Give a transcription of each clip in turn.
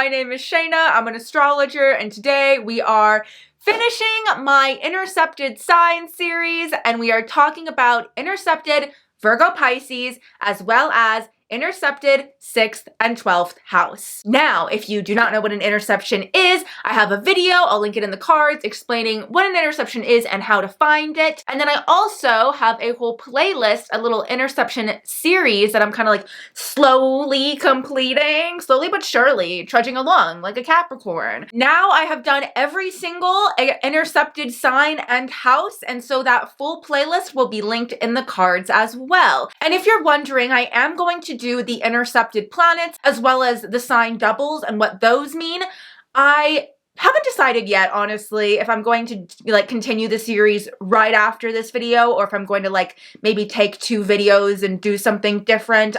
my name is Shaina. I'm an astrologer, and today we are finishing my intercepted sign series, and we are talking about intercepted Virgo Pisces as well as intercepted 6th and 12th house. Now, if you do not know what an interception is, I have a video, I'll link it in the cards, explaining what an interception is and how to find it. And then I also have a whole playlist, a little interception series that I'm kind of like slowly completing, slowly but surely, trudging along like a Capricorn. Now I have done every single intercepted sign and house, and so that full playlist will be linked in the cards as well. And if you're wondering, I am going to do the intercepted planets as well as the sign doubles and what those mean. I haven't decided yet, honestly, if I'm going to like continue the series right after this video or if I'm going to like maybe take 2 videos and do something different.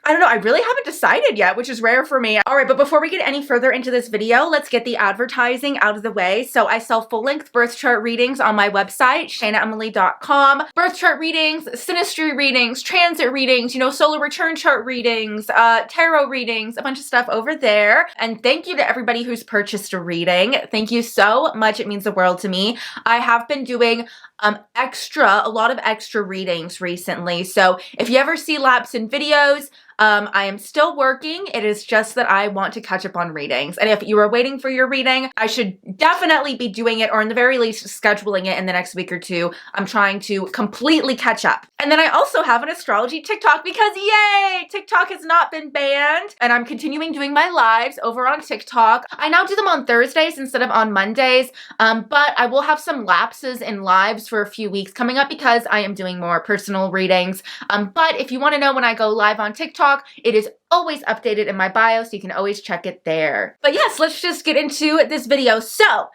I don't know, I really haven't decided yet, which is rare for me. All right, but before we get any further into this video, let's get the advertising out of the way. So I sell full-length birth chart readings on my website, shainaemily.com. Birth chart readings, synastry readings, transit readings, you know, solar return chart readings, tarot readings, a bunch of stuff over there. And thank you to everybody who's purchased a reading. Thank you so much. It means the world to me. I have been doing a lot of extra readings recently. So if you ever see lapse in videos, I am still working. It is just that I want to catch up on readings. And if you are waiting for your reading, I should definitely be doing it, or in the very least scheduling it in the next week or 2. I'm trying to completely catch up. And then I also have an astrology TikTok because yay, TikTok has not been banned. And I'm continuing doing my lives over on TikTok. I now do them on Thursdays instead of on Mondays. But I will have some lapses in lives for a few weeks coming up because I am doing more personal readings. But if you want to know when I go live on TikTok, it is always updated in my bio, so you can always check it there. But yes, let's just get into this video. So,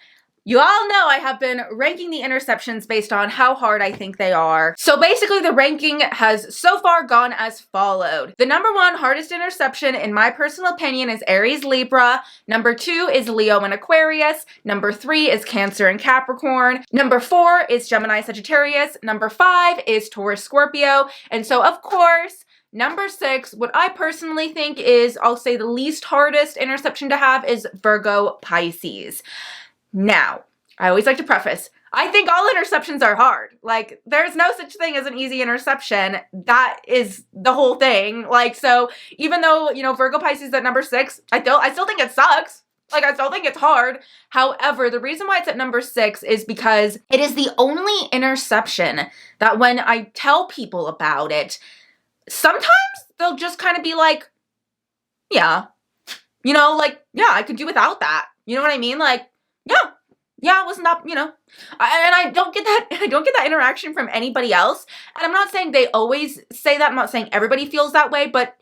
you all know I have been ranking the interceptions based on how hard I think they are. So basically the ranking has so far gone as followed. The number 1 hardest interception, in my personal opinion, is Aries Libra. Number 2 is Leo and Aquarius. Number 3 is Cancer and Capricorn. Number 4 is Gemini Sagittarius. Number 5 is Taurus Scorpio. And so of course, number 6, what I personally think is, I'll say the least hardest interception to have, is Virgo Pisces. Now, I always like to preface, I think all interceptions are hard. Like, there's no such thing as an easy interception. That is the whole thing. Like, so even though, you know, Virgo Pisces at number 6, I still think it sucks. Like, I still think it's hard. However, the reason why it's at number 6 is because it is the only interception that when I tell people about it, sometimes they'll just kind of be like, yeah, you know, like, yeah, I could do without that. You know what I mean? Like, yeah, it wasn't that, you know, and I don't get that interaction from anybody else. And I'm not saying they always say that. I'm not saying everybody feels that way, but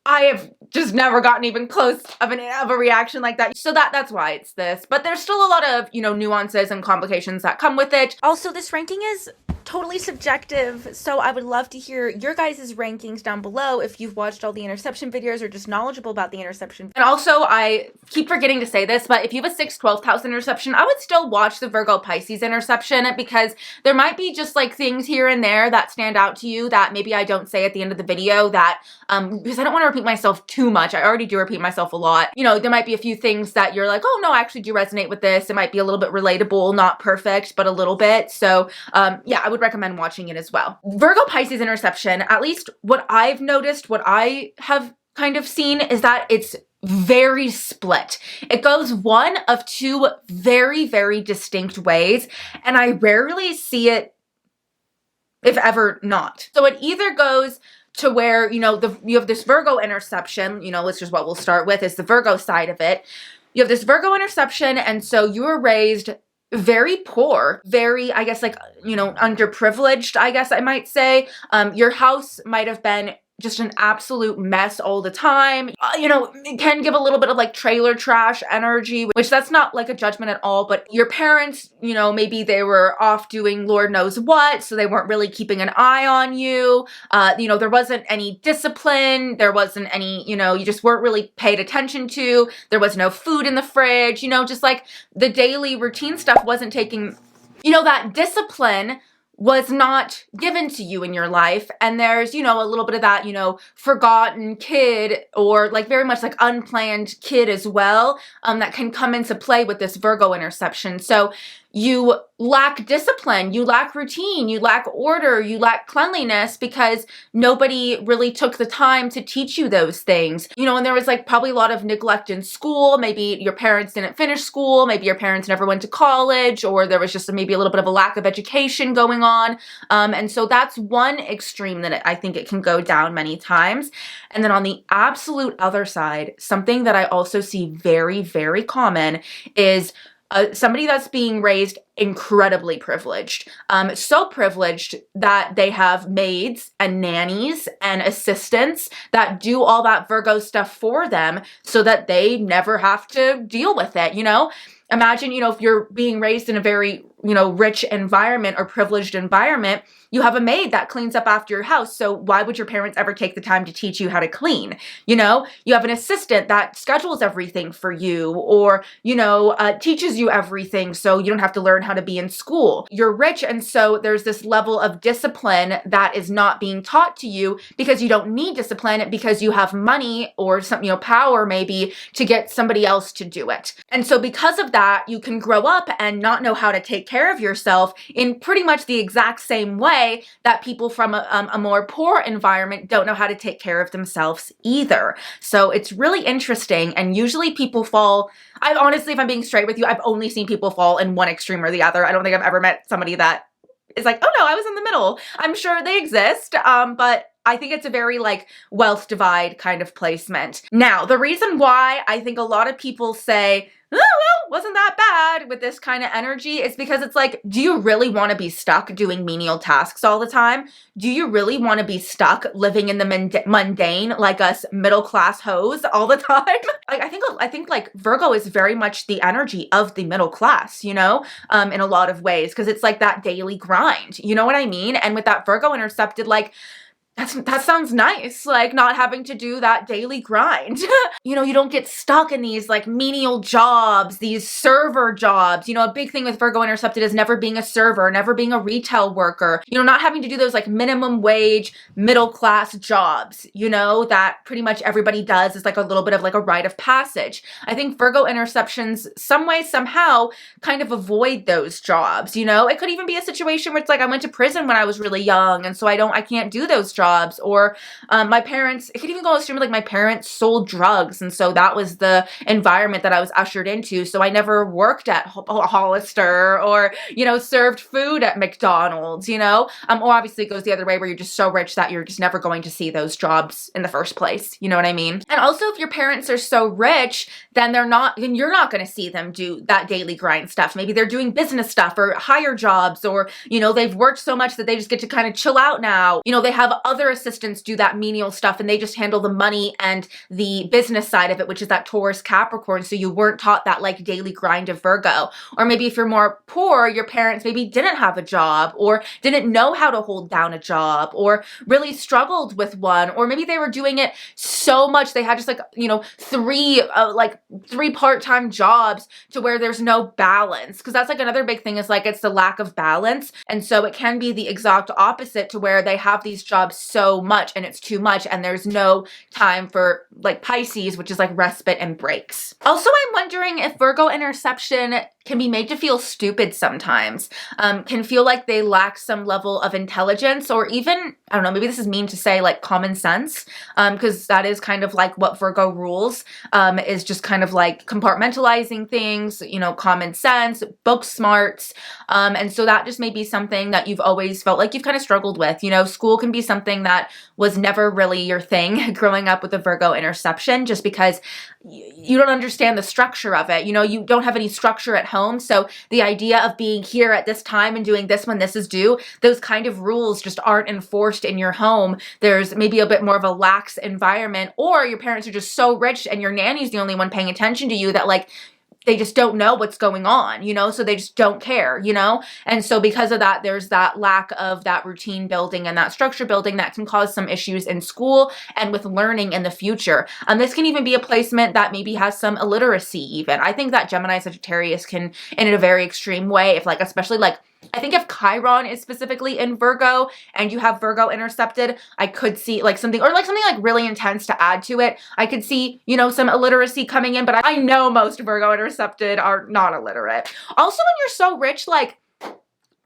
I have just never gotten even close of a reaction like that. So that's why it's this. But there's still a lot of, you know, nuances and complications that come with it. Also, this ranking is totally subjective, so I would love to hear your guys' rankings down below if you've watched all the interception videos or just knowledgeable about the interception. And also, I keep forgetting to say this, but if you have a 6th, 12th house interception, I would still watch the Virgo Pisces interception because there might be just like things here and there that stand out to you that maybe I don't say at the end of the video that, because I don't want to repeat myself too much. I already do repeat myself a lot. You know, there might be a few things that you're like, oh no, I actually do resonate with this. It might be a little bit relatable, not perfect, but a little bit. So yeah, I would recommend watching it as well. Virgo Pisces interception, at least what I've noticed, what I have kind of seen, is that it's very split. It goes one of 2 very, very distinct ways, and I rarely see it, if ever not. So it either goes to where, you know, you have this Virgo interception, you know, which is what we'll start with, is the Virgo side of it. You have this Virgo interception, and so you were raised very poor, very, I guess, like, you know, underprivileged, I guess I might say. Your house might have been just an absolute mess all the time. You know, it can give a little bit of like trailer trash energy, which that's not like a judgment at all, but your parents, you know, maybe they were off doing Lord knows what, so they weren't really keeping an eye on you. You know, there wasn't any discipline, there wasn't any, you know, you just weren't really paid attention to, there was no food in the fridge, you know, just like the daily routine stuff wasn't taking, you know, that discipline was not given to you in your life. And there's, you know, a little bit of that, you know, forgotten kid, or like very much like unplanned kid as well, that can come into play with this Virgo interception. So you lack discipline, you lack routine, you lack order, you lack cleanliness because nobody really took the time to teach you those things. You know, and there was like probably a lot of neglect in school. Maybe your parents didn't finish school, maybe your parents never went to college, or there was just maybe a little bit of a lack of education going on. And so that's one extreme that I think it can go down many times. And then on the absolute other side, something that I also see very, very common is somebody that's being raised incredibly privileged. So privileged that they have maids and nannies and assistants that do all that Virgo stuff for them so that they never have to deal with it, you know? Imagine, you know, if you're being raised in a very, you know, rich environment or privileged environment, you have a maid that cleans up after your house. So why would your parents ever take the time to teach you how to clean? You know, you have an assistant that schedules everything for you, or, you know, teaches you everything so you don't have to learn how to be in school. You're rich, and so there's this level of discipline that is not being taught to you because you don't need discipline, because you have money or some, you know, power maybe to get somebody else to do it. And so because of that, you can grow up and not know how to take care of yourself in pretty much the exact same way that people from a more poor environment don't know how to take care of themselves either. So it's really interesting, and usually people fall, I honestly, if I'm being straight with you, I've only seen people fall in one extreme or the other. I don't think I've ever met somebody that is like, oh no, I was in the middle. I'm sure they exist, but I think it's a very like wealth divide kind of placement. Now, the reason why I think a lot of people say, oh, well, wasn't that bad with this kind of energy, is because it's like, do you really want to be stuck doing menial tasks all the time? Do you really want to be stuck living in the mundane like us middle class hoes all the time? Like, I think like Virgo is very much the energy of the middle class, you know, in a lot of ways, because it's like that daily grind, you know what I mean? And with that Virgo intercepted, like, that sounds nice, like not having to do that daily grind. You know, you don't get stuck in these like menial jobs, these server jobs. You know, a big thing with Virgo intercepted is never being a server, never being a retail worker, you know, not having to do those like minimum wage, middle class jobs, you know, that pretty much everybody does is like a little bit of like a rite of passage. I think Virgo interceptions some way, somehow kind of avoid those jobs, you know? It could even be a situation where it's like, I went to prison when I was really young, and so I can't do those jobs. Or my parents, it could even go extreme, like my parents sold drugs, and so that was the environment that I was ushered into. So I never worked at Hollister or, you know, served food at McDonald's, you know? Or obviously it goes the other way where you're just so rich that you're just never going to see those jobs in the first place. You know what I mean? And also, if your parents are so rich, then you're not going to see them do that daily grind stuff. Maybe they're doing business stuff or higher jobs, or, you know, they've worked so much that they just get to kind of chill out now. You know, they have other assistants do that menial stuff, and they just handle the money and the business side of it, which is that Taurus Capricorn. So you weren't taught that like daily grind of Virgo. Or maybe if you're more poor, your parents maybe didn't have a job, or didn't know how to hold down a job, or really struggled with one, or maybe they were doing it so much they had just like, you know, three part-time jobs to where there's no balance. Because that's like another big thing, is like it's the lack of balance. And so it can be the exact opposite, to where they have these jobs so much and it's too much, and there's no time for like Pisces, which is like respite and breaks. Also, I'm wondering if Virgo interception can be made to feel stupid sometimes, can feel like they lack some level of intelligence, or even, I don't know, maybe this is mean to say, like common sense, because that is kind of like what Virgo rules, is just kind of like compartmentalizing things, you know, common sense, book smarts, and so that just may be something that you've always felt like you've kind of struggled with. You know, school can be something that was never really your thing growing up with a Virgo interception, just because you don't understand the structure of it. You know, you don't have any structure at home. So the idea of being here at this time and doing this when this is due, those kind of rules just aren't enforced in your home. There's maybe a bit more of a lax environment, or your parents are just so rich and your nanny's the only one paying attention to you, that like they just don't know what's going on, you know, so they just don't care, you know? And so because of that, there's that lack of that routine building and that structure building that can cause some issues in school and with learning in the future. This can even be a placement that maybe has some illiteracy even. I think that Gemini Sagittarius can, in a very extreme way, if like, especially like I think if Chiron is specifically in Virgo and you have Virgo intercepted, I could see like something, or like something like really intense to add to it. I could see, you know, some illiteracy coming in, but I know most Virgo intercepted are not illiterate. Also, when you're so rich, like,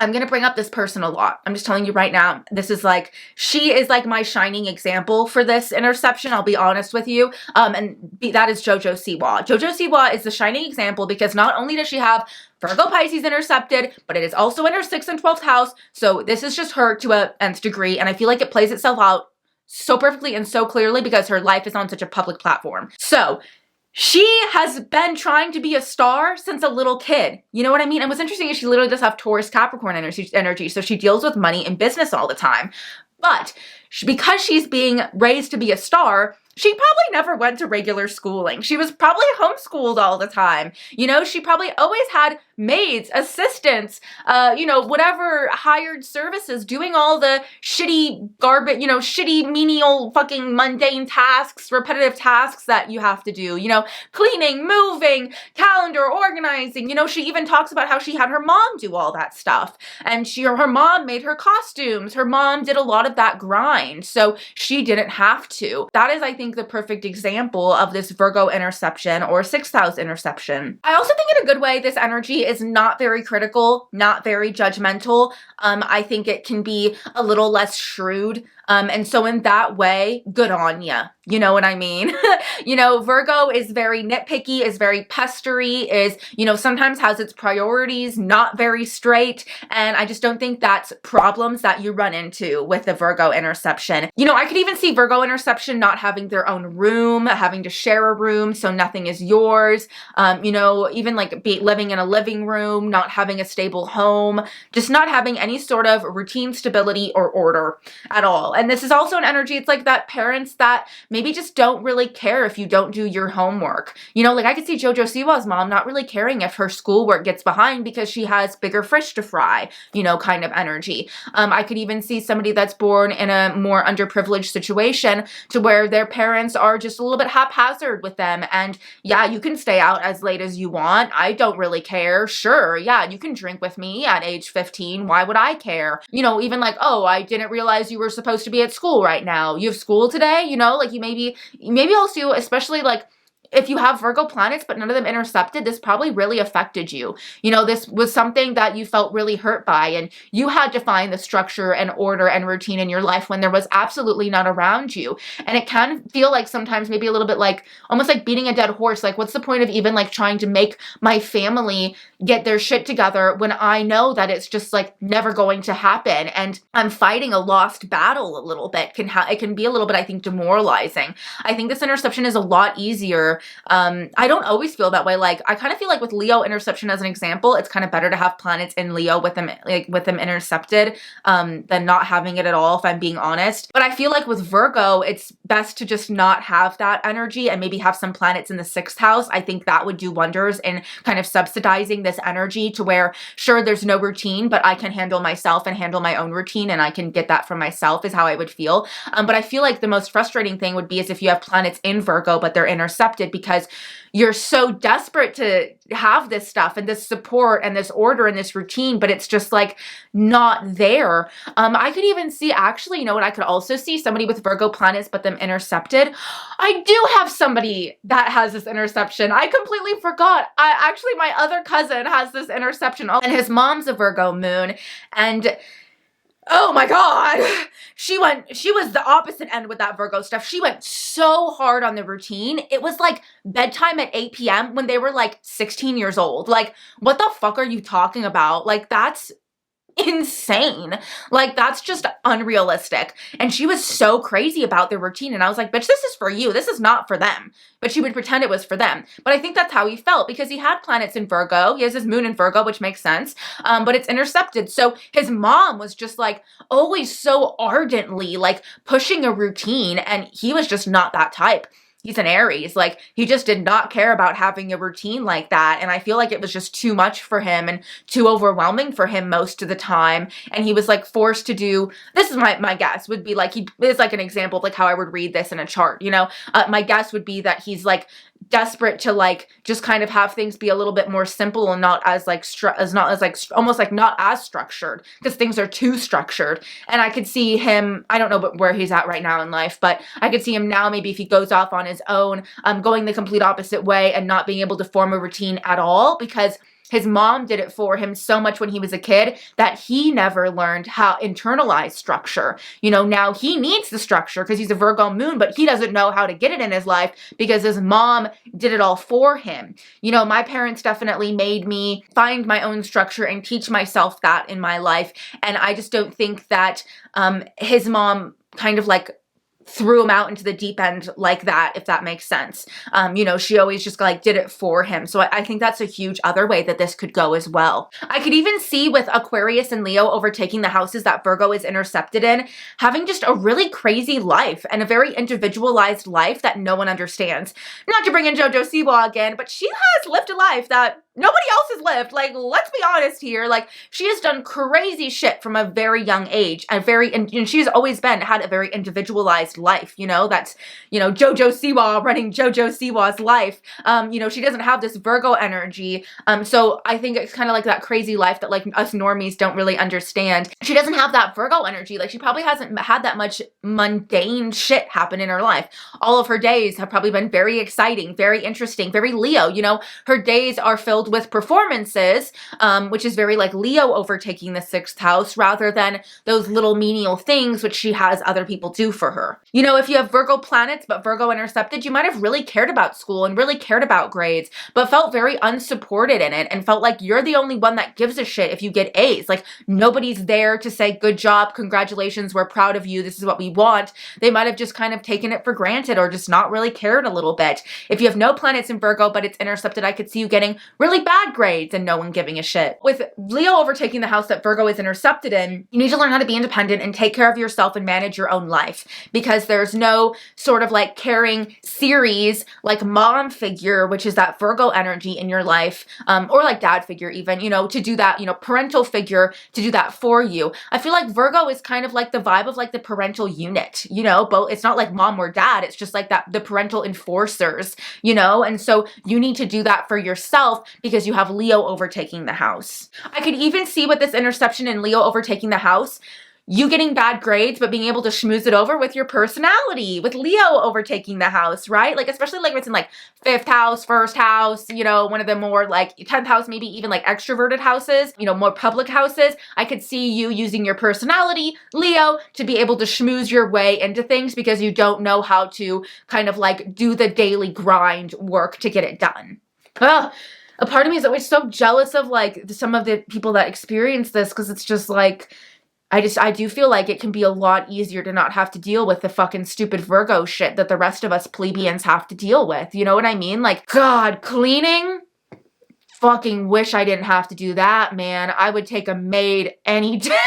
I'm going to bring up this person a lot. I'm just telling you right now. This is like, she is like my shining example for this interception. I'll be honest with you. That is JoJo Siwa. JoJo Siwa is the shining example because not only does she have Virgo Pisces intercepted, but it is also in her 6th and 12th house. So this is just her to a nth degree. And I feel like it plays itself out so perfectly and so clearly because her life is on such a public platform. So she has been trying to be a star since a little kid. You know what I mean? And what's interesting is she literally does have Taurus Capricorn energy. So she deals with money and business all the time. But because she's being raised to be a star, she probably never went to regular schooling. She was probably homeschooled all the time. You know, she probably always had maids, assistants, you know, whatever hired services doing all the shitty garbage, you know, shitty, menial, fucking mundane tasks, repetitive tasks that you have to do, you know, cleaning, moving, calendar, organizing. You know, she even talks about how she had her mom do all that stuff. And her mom made her costumes. Her mom did a lot of that grind. So she didn't have to. That is, I think, the perfect example of this Virgo interception or 6th house interception. I also think in a good way, this energy is not very critical, not very judgmental. I think it can be a little less shrewd. And so in that way, good on ya. You know what I mean? You know, Virgo is very nitpicky, is very pestery, is, you know, sometimes has its priorities not very straight. And I just don't think that's problems that you run into with the Virgo interception. You know, I could even see Virgo interception not having their own room, having to share a room, so nothing is yours. You know, even like living in a living room, not having a stable home, just not having any sort of routine, stability, or order at all. And this is also an energy, it's like that parents that maybe just don't really care if you don't do your homework. You know, like I could see JoJo Siwa's mom not really caring if her schoolwork gets behind because she has bigger fish to fry, you know, kind of energy. I could even see somebody that's born in a more underprivileged situation to where their parents are just a little bit haphazard with them. And yeah, you can stay out as late as you want. I don't really care. Sure, yeah, you can drink with me at age 15. Why would I care? You know, even like, oh, I didn't realize you were supposed to be at school right now. You have school today? You know, like you maybe also, especially like if you have Virgo planets, but none of them intercepted, this probably really affected you. You know, this was something that you felt really hurt by, and you had to find the structure and order and routine in your life when there was absolutely none around you. And it can feel like sometimes maybe a little bit like, almost like beating a dead horse. Like, what's the point of even like trying to make my family get their shit together when I know that it's just like never going to happen, and I'm fighting a lost battle a little bit. It can be a little bit, I think, demoralizing. I think this interception is a lot easier. I don't always feel that way. Like, I kind of feel like with Leo interception as an example, it's kind of better to have planets in Leo with them intercepted, than not having it at all, if I'm being honest. But I feel like with Virgo, it's best to just not have that energy and maybe have some planets in the 6th house. I think that would do wonders in kind of subsidizing this energy to where, sure, there's no routine, but I can handle myself and handle my own routine, and I can get that from myself is how I would feel. But I feel like the most frustrating thing would be is if you have planets in Virgo, but they're intercepted because you're so desperate to have this stuff and this support and this order and this routine, but it's just like not there. I could even see, actually, you know what, I could also see somebody with Virgo planets, but them intercepted. I do have somebody that has this interception. I completely forgot. Actually, my other cousin has this interception, and his mom's a Virgo moon, and oh my God, she was the opposite end with that Virgo stuff. She went so hard on the routine. It was like bedtime at 8 p.m. when they were like 16 years old. Like, what the fuck are you talking about? Like, that's insane. Like, that's just unrealistic. And she was so crazy about the routine. And I was like, bitch, this is for you. This is not for them. But she would pretend it was for them. But I think that's how he felt because he had planets in Virgo. He has his moon in Virgo, which makes sense. But it's intercepted. So his mom was just like always so ardently like pushing a routine. And he was just not that type. He's an Aries. Like, he just did not care about having a routine like that. And I feel like it was just too much for him and too overwhelming for him most of the time. And he was like forced to do, this is my guess would be like, it's like an example of like how I would read this in a chart, you know, my guess would be that he's like desperate to like just kind of have things be a little bit more simple and not as like almost like not as structured, because things are too structured. And I could see him, I don't know where he's at right now in life, but I could see him now, maybe if he goes off on his own, going the complete opposite way and not being able to form a routine at all, because his mom did it for him so much when he was a kid that he never learned how internalize structure. You know, now he needs the structure because he's a Virgo moon, but he doesn't know how to get it in his life because his mom did it all for him. You know, my parents definitely made me find my own structure and teach myself that in my life. And I just don't think that his mom kind of like threw him out into the deep end like that, if that makes sense. You know, she always just like did it for him. So I think that's a huge other way that this could go as well. I could even see with Aquarius and Leo overtaking the houses that Virgo is intercepted in, having just a really crazy life and a very individualized life that no one understands. Not to bring in JoJo Siwa again, but she has lived a life that nobody else has lived. Like, let's be honest here. Like, she has done crazy shit from a very young age, and she's always had a very individualized life. You know, that's, you know, JoJo Siwa running JoJo Siwa's life. You know, she doesn't have this Virgo energy. So I think it's kind of like that crazy life that like us normies don't really understand. She doesn't have that Virgo energy. Like, she probably hasn't had that much mundane shit happen in her life. All of her days have probably been very exciting, very interesting, very Leo. You know, her days are filled with performances, which is very like Leo overtaking the 6th house, rather than those little menial things which she has other people do for her. You know, if you have Virgo planets but Virgo intercepted, you might have really cared about school and really cared about grades, but felt very unsupported in it and felt like you're the only one that gives a shit if you get A's. Like, nobody's there to say, good job, congratulations, we're proud of you, this is what we want. They might have just kind of taken it for granted or just not really cared a little bit. If you have no planets in Virgo but it's intercepted, I could see you getting really bad grades and no one giving a shit. With Leo overtaking the house that Virgo is intercepted in, you need to learn how to be independent and take care of yourself and manage your own life, because there's no sort of like caring series like mom figure, which is that Virgo energy in your life, or like dad figure even, you know, to do that, you know, parental figure to do that for you. I feel like Virgo is kind of like the vibe of like the parental unit, you know, but it's not like mom or dad, it's just like that, the parental enforcers, you know, and so you need to do that for yourself because you have Leo overtaking the house. I could even see with this interception in Leo overtaking the house, you getting bad grades, but being able to schmooze it over with your personality, with Leo overtaking the house, right? Like, especially like if it's in like 5th house, 1st house, you know, one of the more like 10th house, maybe even like extroverted houses, you know, more public houses. I could see you using your personality, Leo, to be able to schmooze your way into things because you don't know how to kind of like do the daily grind work to get it done. Ugh. A part of me is always so jealous of like some of the people that experience this, because it's just like, I do feel like it can be a lot easier to not have to deal with the fucking stupid Virgo shit that the rest of us plebeians have to deal with. You know what I mean? Like, God, cleaning? Fucking wish I didn't have to do that, man. I would take a maid any day.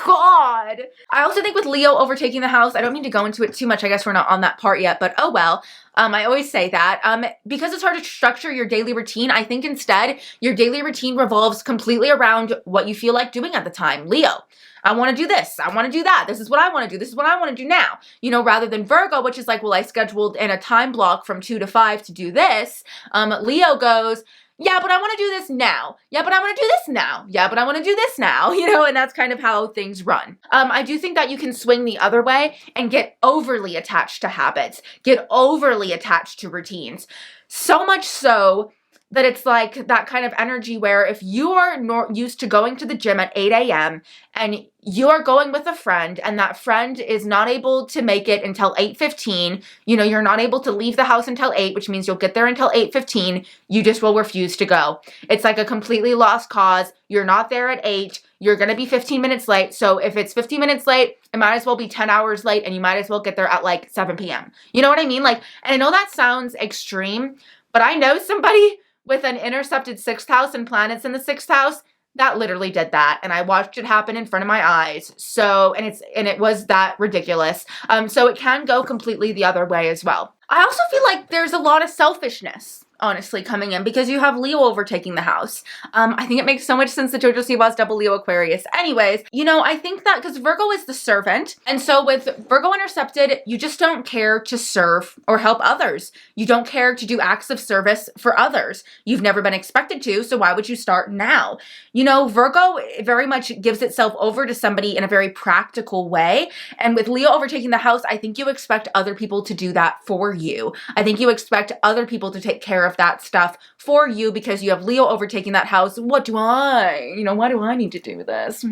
God. I also think with Leo overtaking the house, I don't mean to go into it too much. I guess we're not on that part yet, but oh well. I always say that. Because it's hard to structure your daily routine, I think instead your daily routine revolves completely around what you feel like doing at the time. Leo, I want to do this. I want to do that. This is what I want to do. This is what I want to do now. You know, rather than Virgo, which is like, well, I scheduled in a time block from 2 to 5 to do this. Leo goes, yeah, but I want to do this now. Yeah, but I want to do this now. Yeah, but I want to do this now. You know, and that's kind of how things run. I do think that you can swing the other way and get overly attached to habits, get overly attached to routines. So much so that it's like that kind of energy where if you are used to going to the gym at 8 a.m. and you are going with a friend and that friend is not able to make it until 8:15, you know, you're not able to leave the house until 8, which means you'll get there until 8:15, you just will refuse to go. It's like a completely lost cause. You're not there at 8. You're going to be 15 minutes late. So if it's 15 minutes late, it might as well be 10 hours late and you might as well get there at like 7 p.m. You know what I mean? Like, and I know that sounds extreme, but I know somebody with an intercepted 6th house and planets in the 6th house that literally did that, and I watched it happen in front of my eyes. So, and it was that ridiculous. So it can go completely the other way as well. I also feel like there's a lot of selfishness honestly, coming in because you have Leo overtaking the house. I think it makes so much sense that Jojo Siwa's double Leo Aquarius. Anyways, you know, I think that because Virgo is the servant, and so with Virgo intercepted, you just don't care to serve or help others. You don't care to do acts of service for others. You've never been expected to, so why would you start now? You know, Virgo very much gives itself over to somebody in a very practical way, and with Leo overtaking the house, I think you expect other people to do that for you. I think you expect other people to take care of that stuff for you because you have Leo overtaking that house. Why do I need to do this?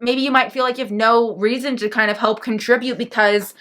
Maybe you might feel like you have no reason to kind of help contribute because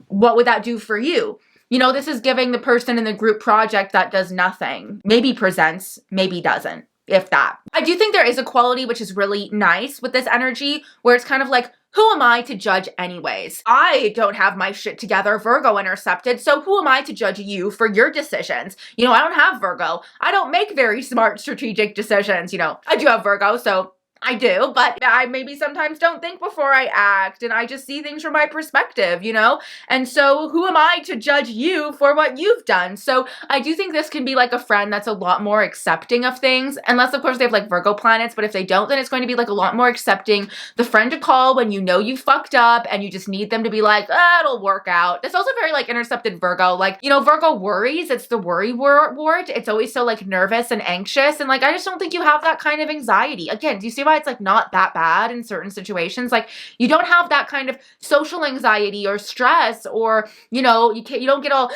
what would that do for you? You know, this is giving the person in the group project that does nothing. Maybe presents, maybe doesn't, if that. I do think there is a quality which is really nice with this energy where it's kind of like, who am I to judge anyways? I don't have my shit together, Virgo intercepted, so who am I to judge you for your decisions? You know, I don't have Virgo. I don't make very smart strategic decisions, you know. I do have Virgo, so I do, but I maybe sometimes don't think before I act, and I just see things from my perspective, you know? And so who am I to judge you for what you've done? So I do think this can be like a friend that's a lot more accepting of things, unless of course they have like Virgo planets, but if they don't, then it's going to be like a lot more accepting. The friend to call when you know you fucked up and you just need them to be like, it'll work out. It's also very like intercepted Virgo. Like, you know, Virgo worries. It's the worry wart. It's always so like nervous and anxious. And like, I just don't think you have that kind of anxiety. Again, do you see why it's like not that bad in certain situations? Like, you don't have that kind of social anxiety or stress, or, you know, you don't get all,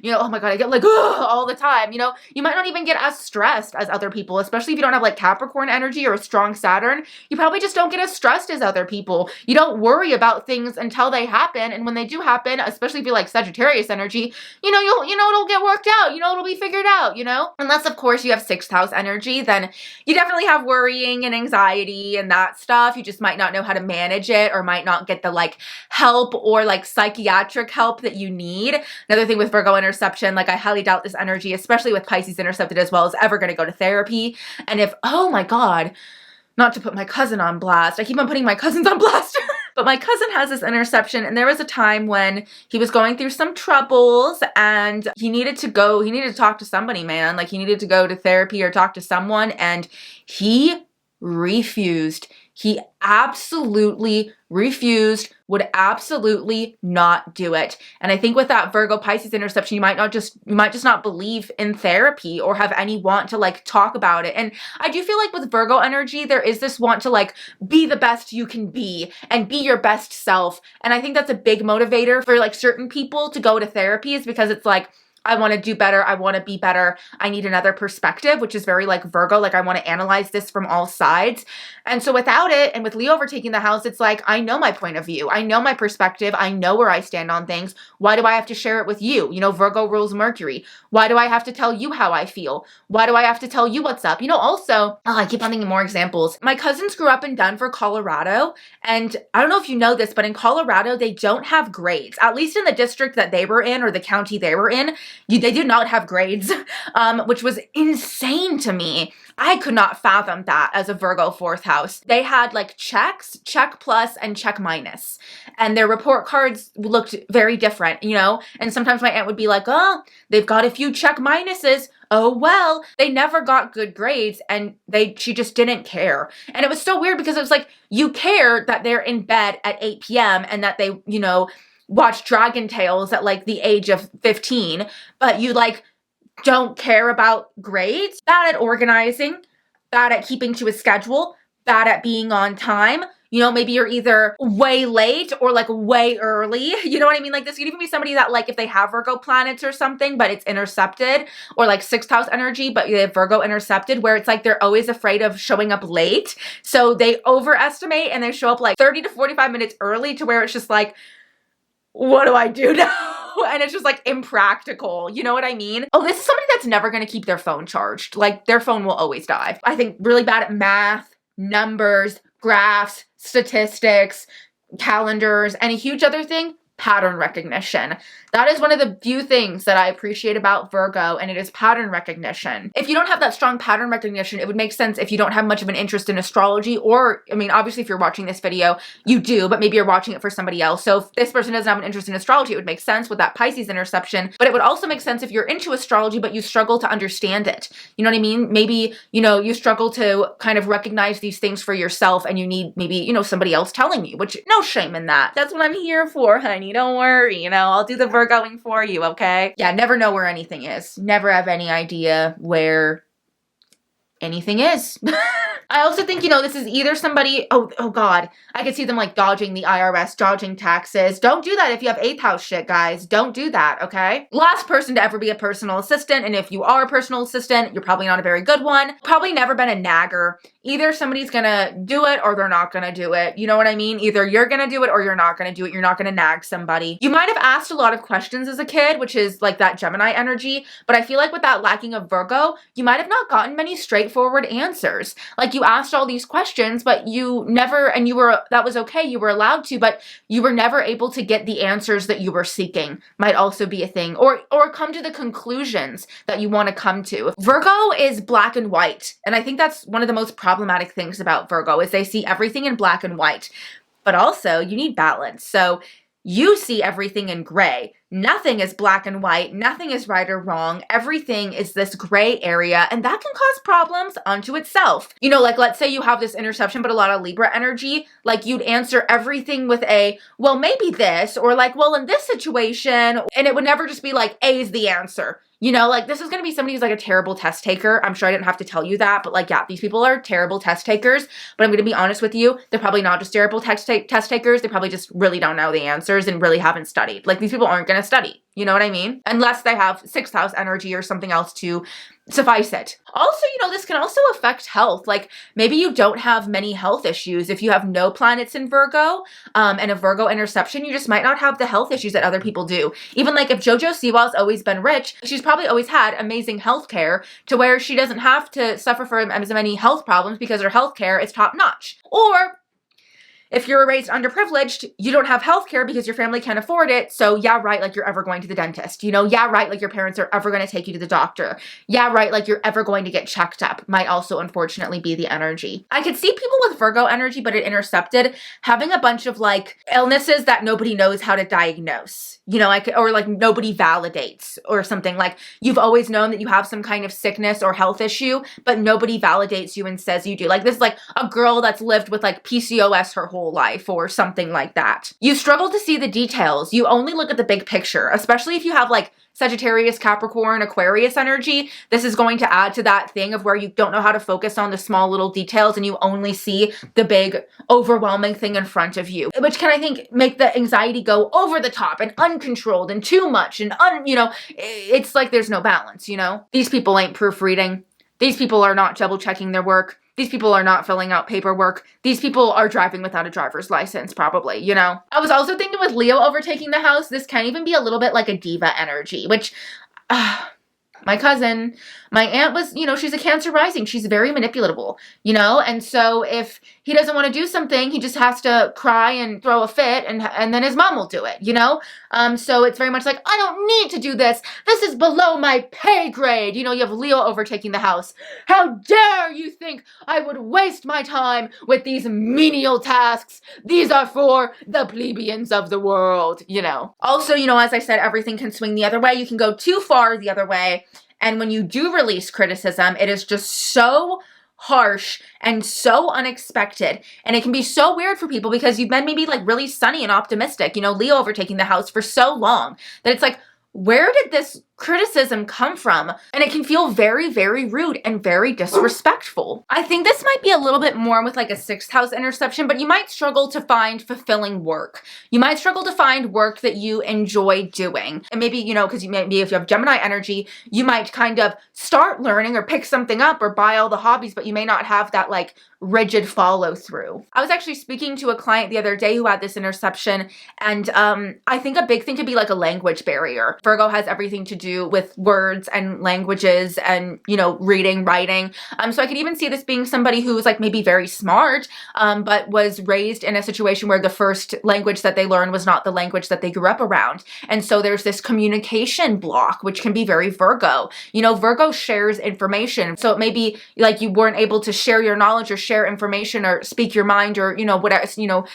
you know, oh my God, I get like, all the time, you know, you might not even get as stressed as other people, especially if you don't have like Capricorn energy or a strong Saturn. You probably just don't get as stressed as other people. You don't worry about things until they happen. And when they do happen, especially if you like Sagittarius energy, you know, it'll get worked out, you know, it'll be figured out, you know, unless of course you have 6th house energy, then you definitely have worrying and anxiety and that stuff. You just might not know how to manage it, or might not get the like help or like psychiatric help that you need. Another thing with Virgo interception, like I highly doubt this energy, especially with Pisces intercepted as well, is ever going to go to therapy. And if, oh my God, not to put my cousin on blast. I keep on putting my cousins on blast. But my cousin has this interception, and there was a time when he was going through some troubles and he needed to talk to somebody, man. Like, he needed to go to therapy or talk to someone, and he refused. He absolutely refused, would absolutely not do it. And I think with that Virgo Pisces interception, you might just not believe in therapy or have any want to like talk about it. And I do feel like with Virgo energy, there is this want to like be the best you can be and be your best self. And I think that's a big motivator for like certain people to go to therapy, is because it's like, I want to do better. I want to be better. I need another perspective, which is very like Virgo. Like, I want to analyze this from all sides. And so without it, and with Leo overtaking the house, it's like, I know my point of view. I know my perspective. I know where I stand on things. Why do I have to share it with you? You know, Virgo rules Mercury. Why do I have to tell you how I feel? Why do I have to tell you what's up? You know, also, I keep on thinking more examples. My cousins grew up in Denver, Colorado. And I don't know if you know this, but in Colorado, they don't have grades. At least in the district that they were in, or the county they were in, they did not have grades, which was insane to me. I could not fathom that as a Virgo 4th house. They had like checks, check plus, and check minus. And their report cards looked very different, you know? And sometimes my aunt would be like, oh, they've got a few check minuses. Oh, well, they never got good grades, and she just didn't care. And it was so weird because it was like, you care that they're in bed at 8 p.m. and that they, you know, watch Dragon Tales at like the age of 15, but you like don't care about grades. Bad at organizing, bad at keeping to a schedule, bad at being on time. You know, maybe you're either way late or like way early. You know what I mean? Like, this could even be somebody that like, if they have Virgo planets or something, but it's intercepted, or like 6th house energy, but they have Virgo intercepted, where it's like they're always afraid of showing up late. So they overestimate and they show up like 30 to 45 minutes early, to where it's just like, what do I do now? And it's just like impractical. You know what I mean? Oh, this is somebody that's never going to keep their phone charged. Like, their phone will always die. I think really bad at math, numbers, graphs, statistics, calendars, and a huge other thing, pattern recognition. That is one of the few things that I appreciate about Virgo, and it is pattern recognition. If you don't have that strong pattern recognition, it would make sense if you don't have much of an interest in astrology, or, I mean, obviously if you're watching this video, you do, but maybe you're watching it for somebody else. So if this person doesn't have an interest in astrology, it would make sense with that Pisces interception, but it would also make sense if you're into astrology, but you struggle to understand it. You know what I mean? Maybe, you know, you struggle to kind of recognize these things for yourself, and you need maybe, you know, somebody else telling you, which no shame in that. That's what I'm here for, honey. Don't worry, you know, I'll do the Virgoing for you, okay? Yeah, never know where anything is. Never have any idea where anything is. I also think, you know, this is either somebody, oh God, I could see them like dodging the IRS, dodging taxes. Don't do that if you have 8th house shit, guys. Don't do that, okay? Last person to ever be a personal assistant, and if you are a personal assistant, you're probably not a very good one. Probably never been a nagger. Either somebody's gonna do it or they're not gonna do it. You know what I mean? Either you're gonna do it or you're not gonna do it. You're not gonna nag somebody. You might have asked a lot of questions as a kid, which is like that Gemini energy, but I feel like with that lacking of Virgo, you might have not gotten many straightforward answers. Like you asked all these questions, but you never, and you were, that was okay, you were allowed to, but you were never able to get the answers that you were seeking. Might also be a thing. Or come to the conclusions that you want to come to. Virgo is black and white, and I think that's one of the most problematic things about Virgo is they see everything in black and white, but also you need balance. So you see everything in gray. Nothing is black and white. Nothing is right or wrong. Everything is this gray area, and that can cause problems unto itself. You know, like let's say you have this interception, but a lot of Libra energy, like you'd answer everything with a, well, maybe this, or like, well, in this situation, and it would never just be like, A is the answer. You know, like this is going to be somebody who's like a terrible test taker. I'm sure I didn't have to tell you that, but like, yeah, these people are terrible test takers, but I'm going to be honest with you. They're probably not just terrible test takers. They probably just really don't know the answers and really haven't studied. Like these people aren't going to study. You know what I mean? Unless they have 6th house energy or something else to suffice it. Also, you know, this can also affect health. Like maybe you don't have many health issues. If you have no planets in Virgo and a Virgo interception, you just might not have the health issues that other people do. Even like if JoJo Siwa's always been rich, she's probably always had amazing health care to where she doesn't have to suffer from as many health problems because her health care is top notch. Or if you're raised underprivileged, you don't have healthcare because your family can't afford it. So yeah, right, like you're ever going to the dentist. You know, yeah, right, like your parents are ever going to take you to the doctor. Yeah, right, like you're ever going to get checked up. Might also unfortunately be the energy. I could see people with Virgo energy, but it intercepted, having a bunch of like illnesses that nobody knows how to diagnose. You know, like, or like nobody validates or something. Like you've always known that you have some kind of sickness or health issue, but nobody validates you and says you do. Like this is like a girl that's lived with like PCOS her whole life or something like that. You struggle to see the details. You only look at the big picture, especially if you have like Sagittarius, Capricorn, Aquarius energy. This is going to add to that thing of where you don't know how to focus on the small little details and you only see the big overwhelming thing in front of you, which can, I think, make the anxiety go over the top and uncontrolled and too much and you know, it's like there's no balance, you know? These people ain't proofreading. These people are not double checking their work. These people are not filling out paperwork. These people are driving without a driver's license, probably, you know? I was also thinking with Leo overtaking the house, this can even be a little bit like a diva energy, which, my cousin, my aunt was, you know, she's a Cancer rising. She's very manipulatable, you know? And so if he doesn't want to do something, he just has to cry and throw a fit and then his mom will do it, you know? So it's very much like, I don't need to do this. This is below my pay grade. You know, you have Leo overtaking the house. How dare you think I would waste my time with these menial tasks? These are for the plebeians of the world, you know? Also, you know, as I said, everything can swing the other way. You can go too far the other way. And when you do release criticism, it is just so harsh and so unexpected. And it can be so weird for people because you've been maybe like really sunny and optimistic, you know, Leo overtaking the house for so long that it's like, where did this criticism come from? And it can feel very, very rude and very disrespectful. I think this might be a little bit more with like a 6th house interception, but you might struggle to find fulfilling work. You might struggle to find work that you enjoy doing. And maybe, you know, because you maybe if you have Gemini energy, you might kind of start learning or pick something up or buy all the hobbies, but you may not have that like rigid follow through. I was actually speaking to a client the other day who had this interception, and I think a big thing could be like a language barrier. Virgo has everything to do with words and languages and, you know, reading, writing. So I could even see this being somebody who's like maybe very smart, but was raised in a situation where the first language that they learned was not the language that they grew up around. And so there's this communication block, which can be very Virgo. You know, Virgo shares information. So it may be like you weren't able to share your knowledge or share information or speak your mind or, you know, whatever, you know,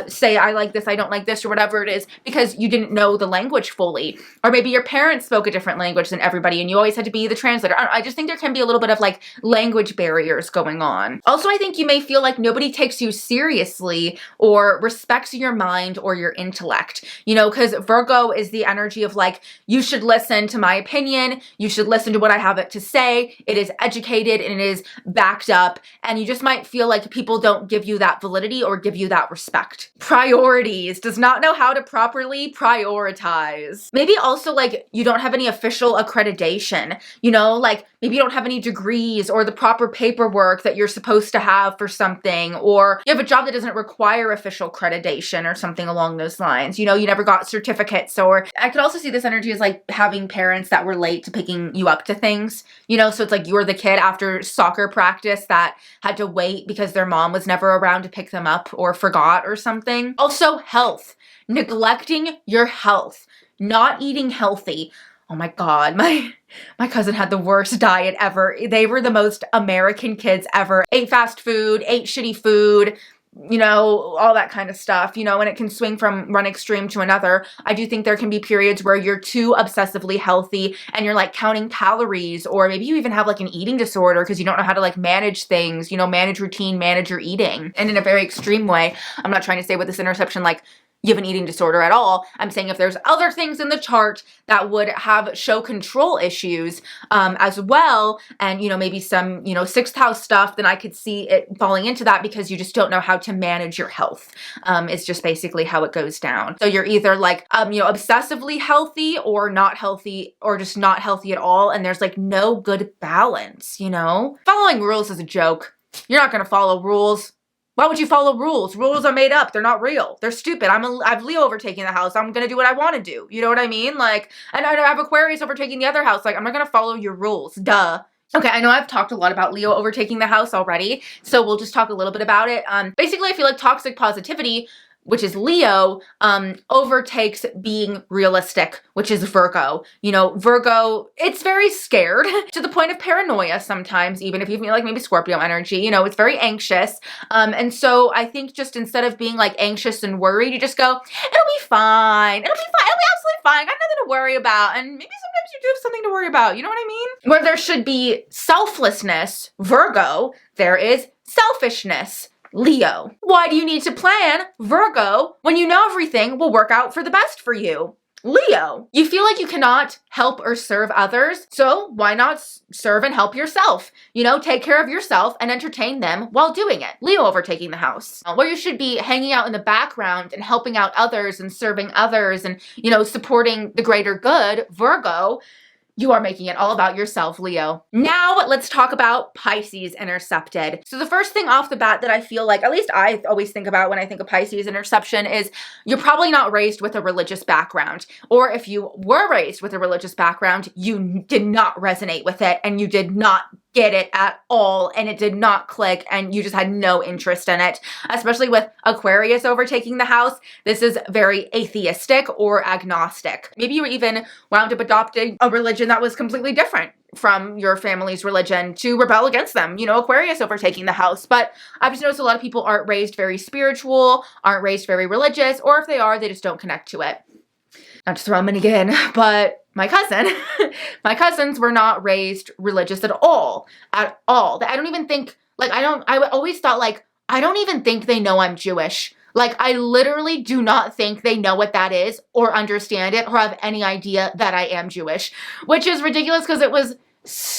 say, I like this, I don't like this, or whatever it is, because you didn't know the language fully. Or maybe your parents spoke a different language than everybody and you always had to be the translator. I just think there can be a little bit of like language barriers going on. Also, I think you may feel like nobody takes you seriously or respects your mind or your intellect, you know, because Virgo is the energy of like, you should listen to my opinion, you should listen to what I have to say, it is educated and it is backed up, and you just might feel like people don't give you that validity or give you that respect. Priorities, does not know how to properly prioritize. Maybe also like you don't have any official accreditation, you know, like maybe you don't have any degrees or the proper paperwork that you're supposed to have for something, or you have a job that doesn't require official accreditation or something along those lines. You know, you never got certificates. Or I could also see this energy as like having parents that were late to picking you up to things, you know, so it's like you were the kid after soccer practice that had to wait because their mom was never around to pick them up or forgot or something. Also, health, neglecting your health, not eating healthy. Oh my God, my cousin had the worst diet ever. They were the most American kids ever. Ate fast food, ate shitty food, you know, all that kind of stuff, you know, and it can swing from one extreme to another. I do think there can be periods where you're too obsessively healthy and you're like counting calories, or maybe you even have like an eating disorder because you don't know how to like manage things, you know, manage routine, manage your eating. And in a very extreme way, I'm not trying to say with this interception, like, you have an eating disorder at all. I'm saying if there's other things in the chart that would show control issues as well, and, you know, maybe some, you know, sixth house stuff, then I could see it falling into that because you just don't know how to manage your health. It's just basically how it goes down. So you're either like, you know, obsessively healthy or not healthy, or just not healthy at all. And there's like no good balance, you know? Following rules is a joke. You're not going to follow rules. Why would you follow rules? Rules are made up. They're not real. They're stupid. I've Leo overtaking the house. I'm going to do what I want to do. You know what I mean? Like, and I have Aquarius overtaking the other house. Like, I'm not going to follow your rules. Duh. Okay, I know I've talked a lot about Leo overtaking the house already, so we'll just talk a little bit about it. Basically, I feel like toxic positivity, which is Leo, overtakes being realistic, which is Virgo. You know, Virgo, it's very scared to the point of paranoia sometimes, even if you feel like maybe Scorpio energy, you know, it's very anxious. And so I think just instead of being like anxious and worried, you just go, it'll be fine. It'll be fine. It'll be absolutely fine. Got nothing to worry about. And maybe sometimes you do have something to worry about. You know what I mean? Where there should be selflessness, Virgo, there is selfishness, Leo. Why do you need to plan, Virgo, when you know everything will work out for the best for you? Leo. You feel like you cannot help or serve others, so why not serve and help yourself? You know, take care of yourself and entertain them while doing it. Leo overtaking the house. Where you should be hanging out in the background and helping out others and serving others and, you know, supporting the greater good, Virgo, you are making it all about yourself, Leo. Now let's talk about Pisces intercepted. So the first thing off the bat that I feel like, at least I always think about when I think of Pisces interception, is you're probably not raised with a religious background. Or if you were raised with a religious background, you did not resonate with it and you did not get it at all, and it did not click, and you just had no interest in it. Especially with Aquarius overtaking the house, this is very atheistic or agnostic. Maybe you even wound up adopting a religion that was completely different from your family's religion to rebel against them, you know, Aquarius overtaking the house. But I've just noticed a lot of people aren't raised very spiritual, aren't raised very religious, or if they are, they just don't connect to it. Not to throw them in again, but my cousins were not raised religious at all. I don't even think, like, I always thought, like, I don't even think they know I'm Jewish. Like, I literally do not think they know what that is or understand it or have any idea that I am Jewish, which is ridiculous because it was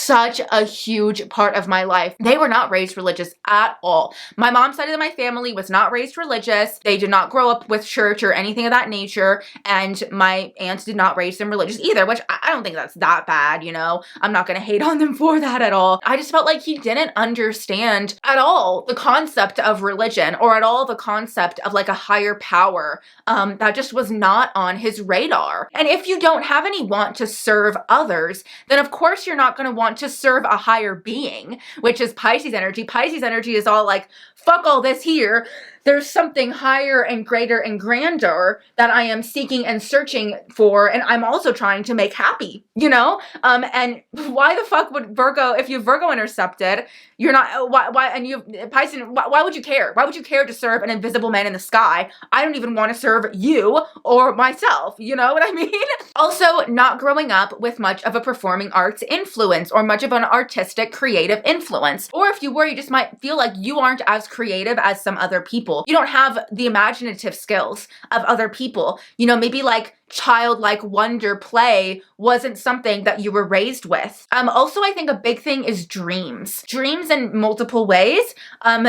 such a huge part of my life. They were not raised religious at all. My mom's side of my family was not raised religious. They did not grow up with church or anything of that nature. And my aunts did not raise them religious either, which I don't think that's that bad, you know? I'm not gonna hate on them for that at all. I just felt like he didn't understand at all the concept of religion or at all the concept of like a higher power. That just was not on his radar. And if you don't have any want to serve others, then of course you're not gonna want to serve a higher being, which is Pisces energy. Pisces energy is all like, fuck all this here. There's something higher and greater and grander that I am seeking and searching for, and I'm also trying to make happy, you know? And why the fuck would Virgo, if you Virgo intercepted, you're not, why, and you, Pisces, why would you care? Why would you care to serve an invisible man in the sky? I don't even want to serve you or myself, you know what I mean? Also, not growing up with much of a performing arts influence or much of an artistic, creative influence. Or if you were, you just might feel like you aren't as creative as some other people. You don't have the imaginative skills of other people. You know, maybe like childlike wonder play wasn't something that you were raised with. Also, I think a big thing is dreams. Dreams in multiple ways.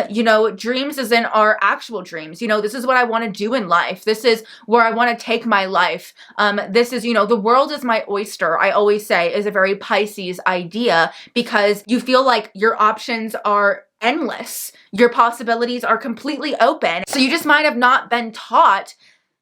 You know, dreams as in our actual dreams. You know, this is what I want to do in life. This is where I want to take my life. This is, you know, the world is my oyster, I always say, is a very Pisces idea because you feel like your options are endless. Your possibilities are completely open. So you just might have not been taught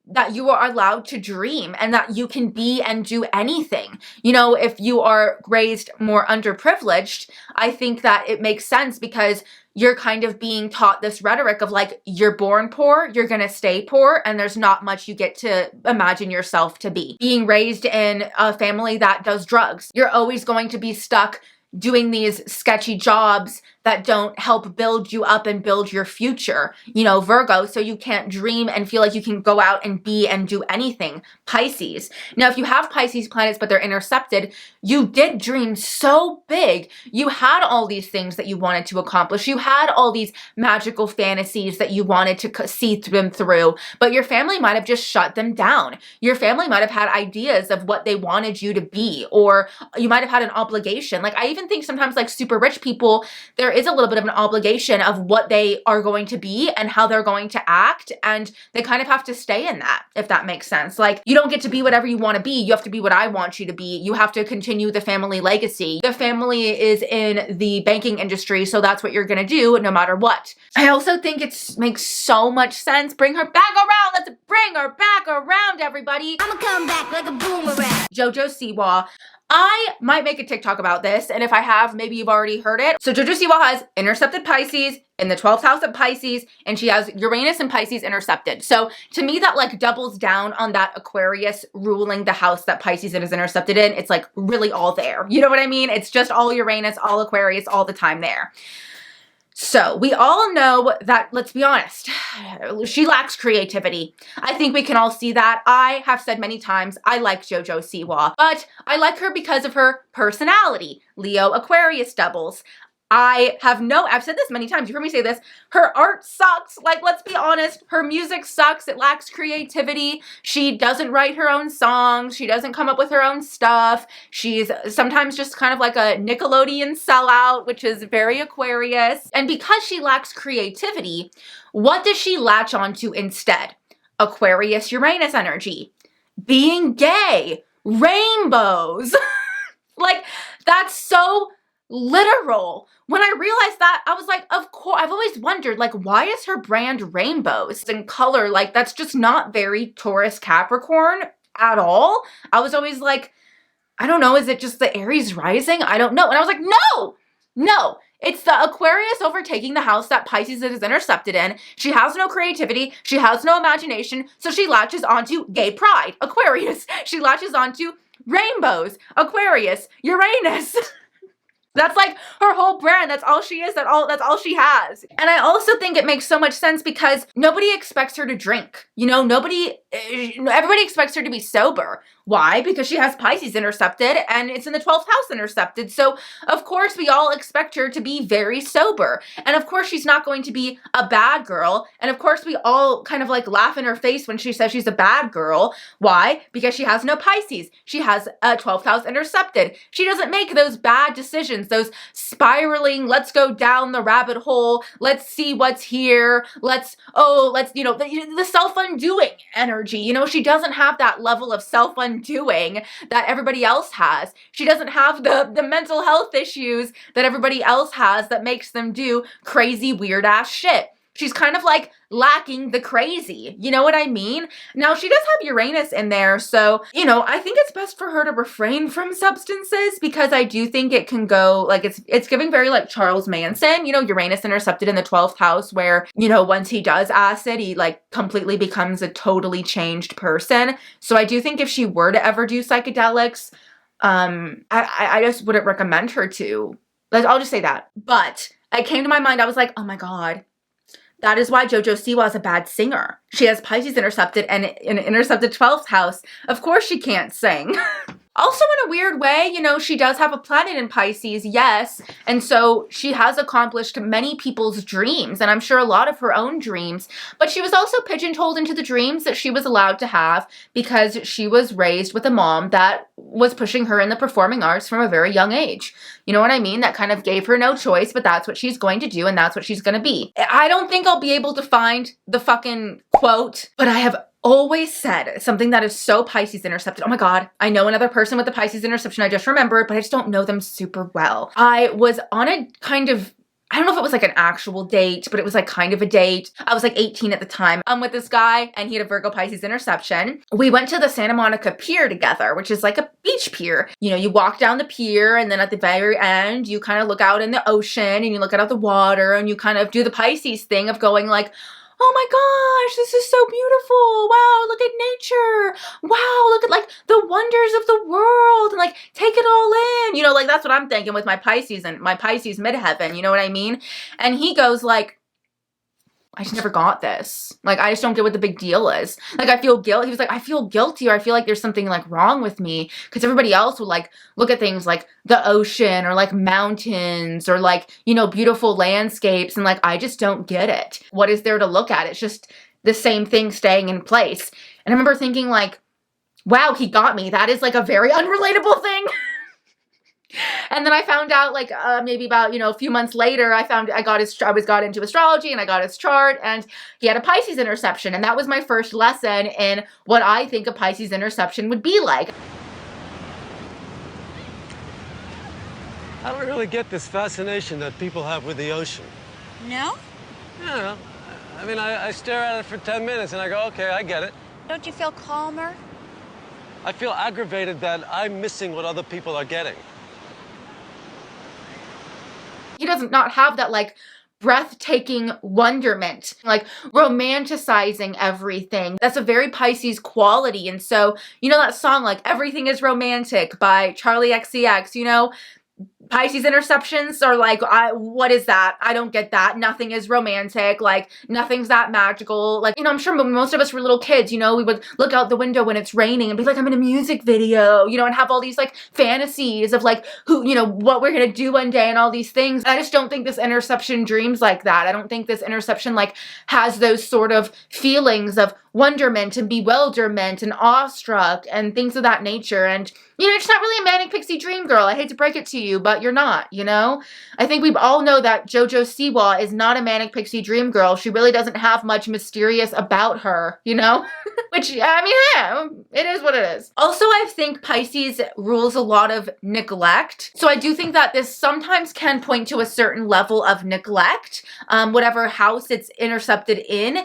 that you are allowed to dream and that you can be and do anything. You know, if you are raised more underprivileged, I think that it makes sense because you're kind of being taught this rhetoric of like, you're born poor, you're gonna stay poor, and there's not much you get to imagine yourself to be. Being raised in a family that does drugs, you're always going to be stuck doing these sketchy jobs that don't help build you up and build your future, you know, Virgo, so you can't dream and feel like you can go out and be and do anything, Pisces. Now, if you have Pisces planets, but they're intercepted, you did dream so big. You had all these things that you wanted to accomplish. You had all these magical fantasies that you wanted to see them through, but your family might have just shut them down. Your family might have had ideas of what they wanted you to be, or you might have had an obligation. Like, I even think sometimes like super rich people, there is a little bit of an obligation of what they are going to be and how they're going to act, and they kind of have to stay in that, if that makes sense. Like, you don't get to be whatever you want to be. You have to be what I want you to be. You have to continue the family legacy. The family is in the banking industry, so that's what you're gonna do no matter what. I also think it makes so much sense. Bring her back around. Let's bring her back around, everybody. I'ma come back like a boomerang. Jojo Siwa. I might make a TikTok about this, and if I have, maybe you've already heard it. So Jojo Siwa has intercepted Pisces in the 12th house of Pisces, and she has Uranus and Pisces intercepted. So to me, that like doubles down on that Aquarius ruling the house that Pisces is intercepted in. It's like really all there. You know what I mean? It's just all Uranus, all Aquarius, all the time there. So we all know that, let's be honest, she lacks creativity. I think we can all see that. I have said many times, I like Jojo Siwa, but I like her because of her personality. Leo Aquarius doubles. I've said this many times, you heard me say this, her art sucks. Like, let's be honest, her music sucks. It lacks creativity. She doesn't write her own songs. She doesn't come up with her own stuff. She's sometimes just kind of like a Nickelodeon sellout, which is very Aquarius. And because she lacks creativity, what does she latch onto instead? Aquarius Uranus energy. Being gay. Rainbows. Like, that's so literal. When I realized that, I was like, of course, I've always wondered, like, why is her brand rainbows in color? Like, that's just not very Taurus Capricorn at all. I was always like, I don't know, is it just the Aries rising? I don't know. And I was like, no, it's the Aquarius overtaking the house that Pisces is intercepted in. She has no creativity. She has no imagination. So she latches onto gay pride, Aquarius. She latches onto rainbows, Aquarius, Uranus. That's like her whole brand. That's all she is. That's all she has. And I also think it makes so much sense because nobody expects her to drink. You know, everybody expects her to be sober. Why? Because she has Pisces intercepted and it's in the 12th house intercepted. So of course we all expect her to be very sober. And of course she's not going to be a bad girl. And of course we all kind of like laugh in her face when she says she's a bad girl. Why? Because she has no Pisces. She has a 12th house intercepted. She doesn't make those bad decisions, those spiraling, let's go down the rabbit hole, let's see what's here, let's, you know, the self-undoing energy. You know, she doesn't have that level of self-undoing that everybody else has. She doesn't have the mental health issues that everybody else has that makes them do crazy, weird ass shit. She's kind of like lacking the crazy. You know what I mean? Now, she does have Uranus in there, so, you know, I think it's best for her to refrain from substances because I do think it can go, like, it's giving very, like, Charles Manson, you know, Uranus intercepted in the 12th house where, you know, once he does acid, he, like, completely becomes a totally changed person. So I do think if she were to ever do psychedelics, I just wouldn't recommend her to. I'll just say that. But it came to my mind, I was like, oh my God. That is why JoJo Siwa is a bad singer. She has Pisces intercepted and an intercepted 12th house. Of course she can't sing. Also, in a weird way, you know, she does have a planet in Pisces, yes. And so she has accomplished many people's dreams, and I'm sure a lot of her own dreams. But she was also pigeonholed into the dreams that she was allowed to have because she was raised with a mom that was pushing her in the performing arts from a very young age. You know what I mean? That kind of gave her no choice, but that's what she's going to do, and that's what she's going to be. I don't think I'll be able to find the fucking quote, but I have always said something that is so Pisces intercepted. Oh my God, I know another person with the Pisces interception. I just remembered, but I just don't know them super well. I was on a kind of, I don't know if it was like an actual date, but it was like kind of a date. I was like 18 at the time. I'm with this guy and he had a Virgo Pisces interception. We went to the Santa Monica Pier together, which is like a beach pier. You know, you walk down the pier and then at the very end, you kind of look out in the ocean and you look out at the water and you kind of do the Pisces thing of going like, oh my gosh, this is so beautiful. Wow, look at nature. Wow, look at like the wonders of the world and like take it all in. You know, like that's what I'm thinking with my Pisces and my Pisces midheaven. You know what I mean? And he goes like, I just never got this. Like, I just don't get what the big deal is. Like, I feel guilt. He was like, I feel guilty or I feel like there's something like wrong with me. Because everybody else would like look at things like the ocean or like mountains or like, you know, beautiful landscapes. And like, I just don't get it. What is there to look at? It's just the same thing staying in place. And I remember thinking like, wow, he got me. That is like a very unrelatable thing. And then I found out like maybe about, you know, a few months later, I got into astrology and I got his chart and he had a Pisces interception. And that was my first lesson in what I think a Pisces interception would be like. I don't really get this fascination that people have with the ocean. No? Yeah, I mean, I stare at it for 10 minutes and I go, okay, I get it. Don't you feel calmer? I feel aggravated that I'm missing what other people are getting. He does not have that like breathtaking wonderment, like romanticizing everything. That's a very Pisces quality. And so, you know that song like Everything is Romantic by Charlie XCX, you know, Pisces interceptions are like, what is that? I don't get that. Nothing is romantic. Like, nothing's that magical. Like, you know, I'm sure when most of us were little kids, you know, we would look out the window when it's raining and be like, I'm in a music video, you know, and have all these like fantasies of like who, you know, what we're going to do one day and all these things. I just don't think this interception dreams like that. I don't think this interception like has those sort of feelings of wonderment and bewilderment and awestruck and things of that nature. And, you know, it's not really a manic pixie dream girl. I hate to break it to you, but you're not, you know? I think we all know that JoJo Siwa is not a manic pixie dream girl. She really doesn't have much mysterious about her, you know? Which, I mean, yeah, it is what it is. Also, I think Pisces rules a lot of neglect. So I do think that this sometimes can point to a certain level of neglect. Whatever house it's intercepted in,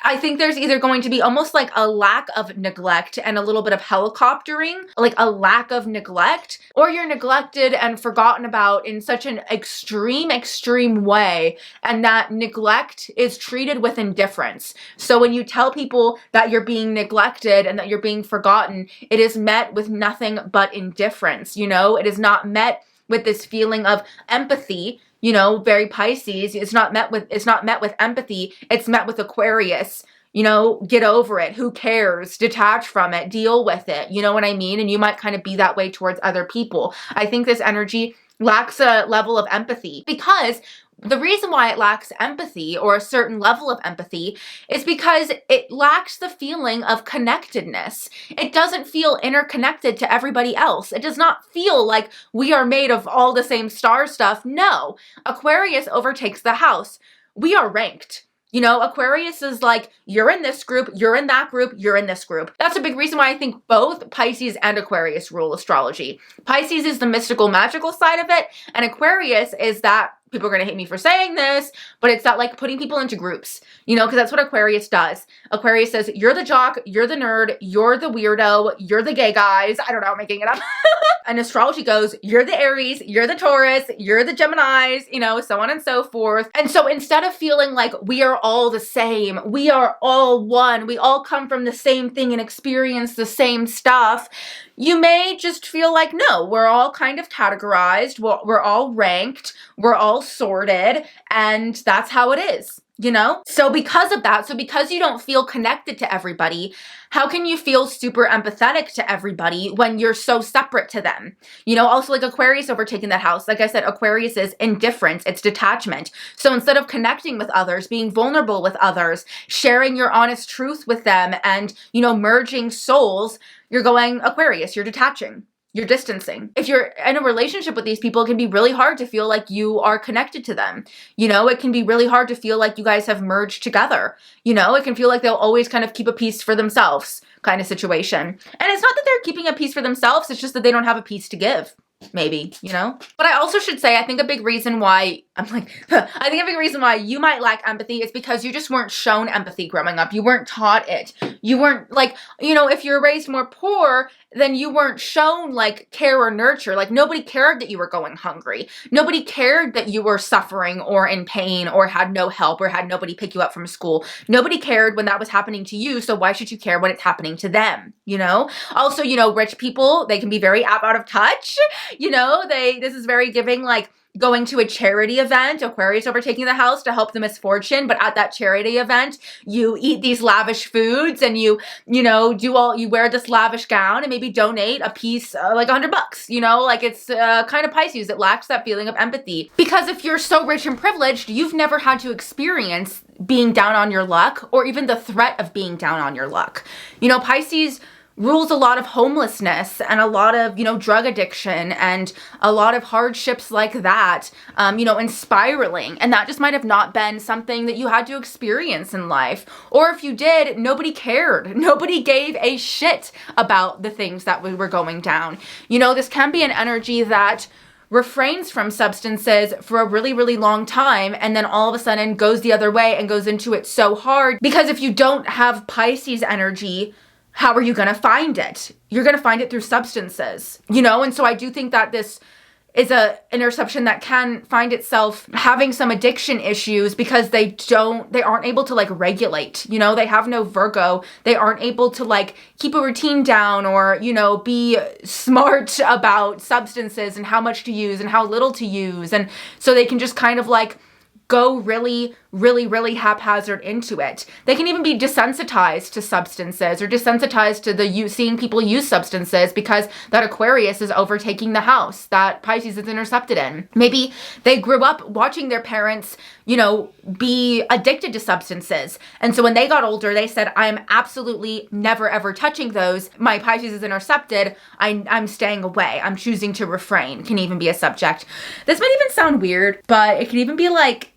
I think there's either going to be almost like a lack of neglect and a little bit of helicoptering, like a lack of neglect, or you're neglected and forgotten about in such an extreme way, and that neglect is treated with indifference. So when you tell people that you're being neglected and that you're being forgotten, it is met with nothing but indifference, you know? It is not met with this feeling of empathy, you know, very Pisces. It's not met with empathy. It's met with Aquarius. you know, get over it. Who cares? Detach from it, deal with it. You know what I mean? And you might kind of be that way towards other people. I think this energy lacks a level of empathy, because the reason why it lacks empathy, or a certain level of empathy, is because it lacks the feeling of connectedness. It doesn't feel interconnected to everybody else. It does not feel like we are made of all the same star stuff. No, Aquarius overtakes the house. We are ranked. You know, Aquarius is like, you're in this group, you're in that group, you're in this group. That's a big reason why I think both Pisces and Aquarius rule astrology. Pisces is the mystical, magical side of it, and Aquarius is that, people are going to hate me for saying this, but it's that like putting people into groups, you know, because that's what Aquarius does. Aquarius says, you're the jock, you're the nerd, you're the weirdo, you're the gay guys. I don't know, I'm making it up. And astrology goes, you're the Aries, you're the Taurus, you're the Geminis, you know, so on and so forth. And so instead of feeling like we are all the same, we are all one, we all come from the same thing and experience the same stuff, you may just feel like, no, we're all kind of categorized, we're all ranked, we're all sorted, and that's how it is, you know? So because of that, so because you don't feel connected to everybody, how can you feel super empathetic to everybody when you're so separate to them? You know, also like Aquarius overtaking that house. Like I said, Aquarius is indifference, it's detachment. So instead of connecting with others, being vulnerable with others, sharing your honest truth with them, and, you know, merging souls, you're going Aquarius, you're detaching. You're distancing. If you're in a relationship with these people, it can be really hard to feel like you are connected to them. You know, it can be really hard to feel like you guys have merged together. You know, it can feel like they'll always kind of keep a piece for themselves kind of situation. And it's not that they're keeping a piece for themselves, it's just that they don't have a piece to give. Maybe, you know? But I also should say, I think a big reason why, I think a big reason why you might lack empathy is because you just weren't shown empathy growing up. You weren't taught it. You weren't like, you know, if you're raised more poor, then you weren't shown like care or nurture. Like nobody cared that you were going hungry. Nobody cared that you were suffering or in pain or had no help or had nobody pick you up from school. Nobody cared when that was happening to you. So why should you care when it's happening to them? You know? Also, you know, rich people, they can be very out of touch. You know, this is very giving, like going to a charity event, Aquarius overtaking the house to help the misfortune. But at that charity event, you eat these lavish foods and you know, you wear this lavish gown and maybe donate a piece, like $100, you know, like it's kind of Pisces. It lacks that feeling of empathy. Because if you're so rich and privileged, you've never had to experience being down on your luck or even the threat of being down on your luck. You know, Pisces rules a lot of homelessness and a lot of, you know, drug addiction and a lot of hardships like that, you know, and spiraling. And that just might have not been something that you had to experience in life. Or if you did, nobody cared. Nobody gave a shit about the things that were going down. You know, this can be an energy that refrains from substances for a really, really long time and then all of a sudden goes the other way and goes into it so hard. Because if you don't have Pisces energy, how are you going to find it? You're going to find it through substances, you know? And so I do think that this is a interception that can find itself having some addiction issues because they aren't able to like regulate, you know? They have no Virgo. They aren't able to like keep a routine down or, you know, be smart about substances and how much to use and how little to use. And so they can just kind of like go really, really, really haphazard into it. They can even be desensitized to substances or desensitized to seeing people use substances because that Aquarius is overtaking the house that Pisces is intercepted in. Maybe they grew up watching their parents, you know, be addicted to substances. And so when they got older, they said, I'm absolutely never ever touching those. My Pisces is intercepted. I'm staying away. I'm choosing to refrain. Can even be a subject. This might even sound weird, but it can even be like,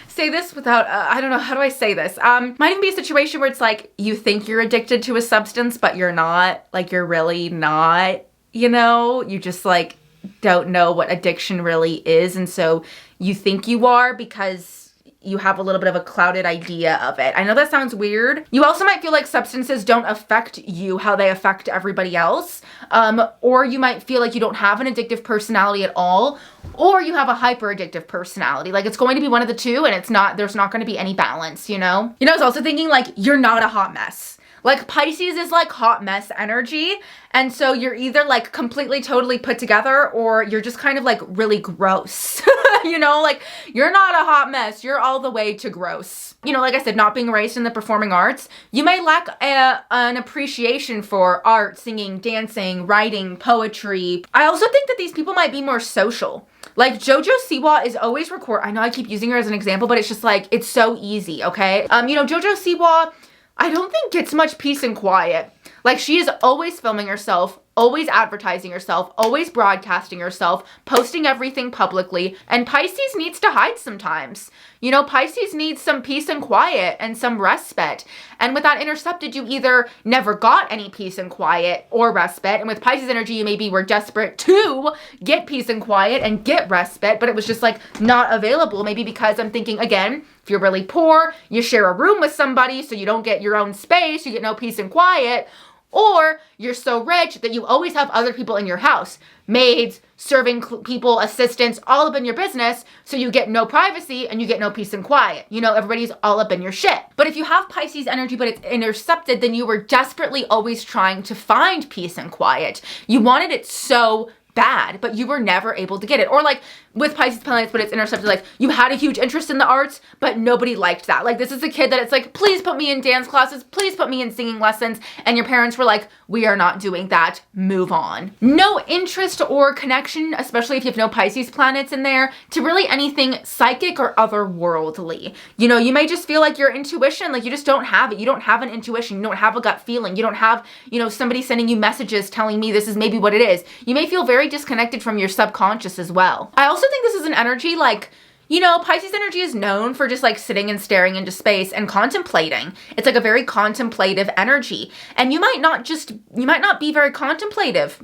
say this without, I don't know, how do I say this? Might even be a situation where it's like, you think you're addicted to a substance, but you're not, like you're really not, you know, you just like don't know what addiction really is. And so you think you are because you have a little bit of a clouded idea of it. I know that sounds weird. You also might feel like substances don't affect you how they affect everybody else. Or you might feel like you don't have an addictive personality at all, or you have a hyper addictive personality. Like it's going to be one of the two and there's not going to be any balance, you know? You know, I was also thinking like, you're not a hot mess. Like Pisces is like hot mess energy. And so you're either like completely, totally put together or you're just kind of like really gross. You know, like you're not a hot mess. You're all the way to gross. You know, like I said, not being raised in the performing arts, you may lack an appreciation for art, singing, dancing, writing, poetry. I also think that these people might be more social. Like JoJo Siwa is always I know I keep using her as an example, but it's just like, it's so easy, okay? You know, JoJo Siwa, I don't think gets much peace and quiet. Like she is always filming herself, always advertising herself, always broadcasting herself, posting everything publicly, and Pisces needs to hide sometimes. You know, Pisces needs some peace and quiet and some respite. And with that intercepted, you either never got any peace and quiet or respite, and with Pisces energy, you maybe were desperate to get peace and quiet and get respite, but it was just like not available. Maybe because I'm thinking, again, if you're really poor, you share a room with somebody, so you don't get your own space, you get no peace and quiet. Or you're so rich that you always have other people in your house, maids, serving people, assistants, all up in your business, so you get no privacy and you get no peace and quiet. You know, everybody's all up in your shit. But if you have Pisces energy but it's intercepted, then you were desperately always trying to find peace and quiet. You wanted it so bad, but you were never able to get it. Or like with Pisces planets, but it's intercepted, like you had a huge interest in the arts, but nobody liked that. Like this is a kid that it's like, please put me in dance classes, please put me in singing lessons. And your parents were like, we are not doing that, move on. No interest or connection, especially if you have no Pisces planets in there, to really anything psychic or otherworldly. You know, you may just feel like your intuition, like you just don't have it. You don't have an intuition, you don't have a gut feeling. You don't have, you know, somebody sending you messages telling me this is maybe what it is. You may feel very disconnected from your subconscious as well. I also think this is an energy like, you know, Pisces energy is known for just like sitting and staring into space and contemplating. It's like a very contemplative energy. And you might not be very contemplative.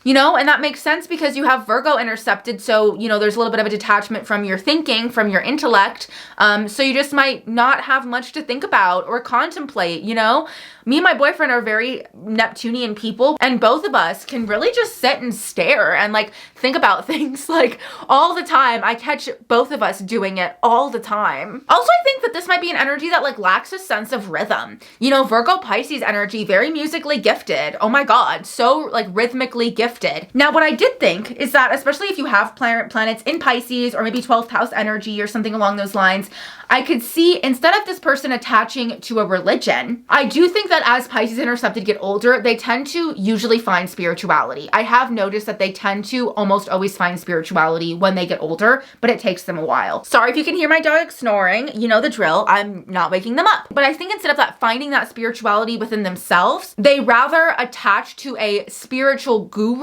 You know, and that makes sense because you have Virgo intercepted. So, you know, there's a little bit of a detachment from your thinking, from your intellect. So you just might not have much to think about or contemplate, you know? Me and my boyfriend are very Neptunian people, and both of us can really just sit and stare and like think about things like all the time. I catch both of us doing it all the time. Also, I think that this might be an energy that like lacks a sense of rhythm. You know, Virgo Pisces energy, very musically gifted. Oh my God, so like rhythmically gifted. Now, what I did think is that, especially if you have planets in Pisces or maybe 12th house energy or something along those lines, I could see instead of this person attaching to a religion, I do think that as Pisces intercepted get older, they tend to usually find spirituality. I have noticed that they tend to almost always find spirituality when they get older, but it takes them a while. Sorry if you can hear my dog snoring, you know the drill, I'm not waking them up. But I think instead of that finding that spirituality within themselves, they rather attach to a spiritual guru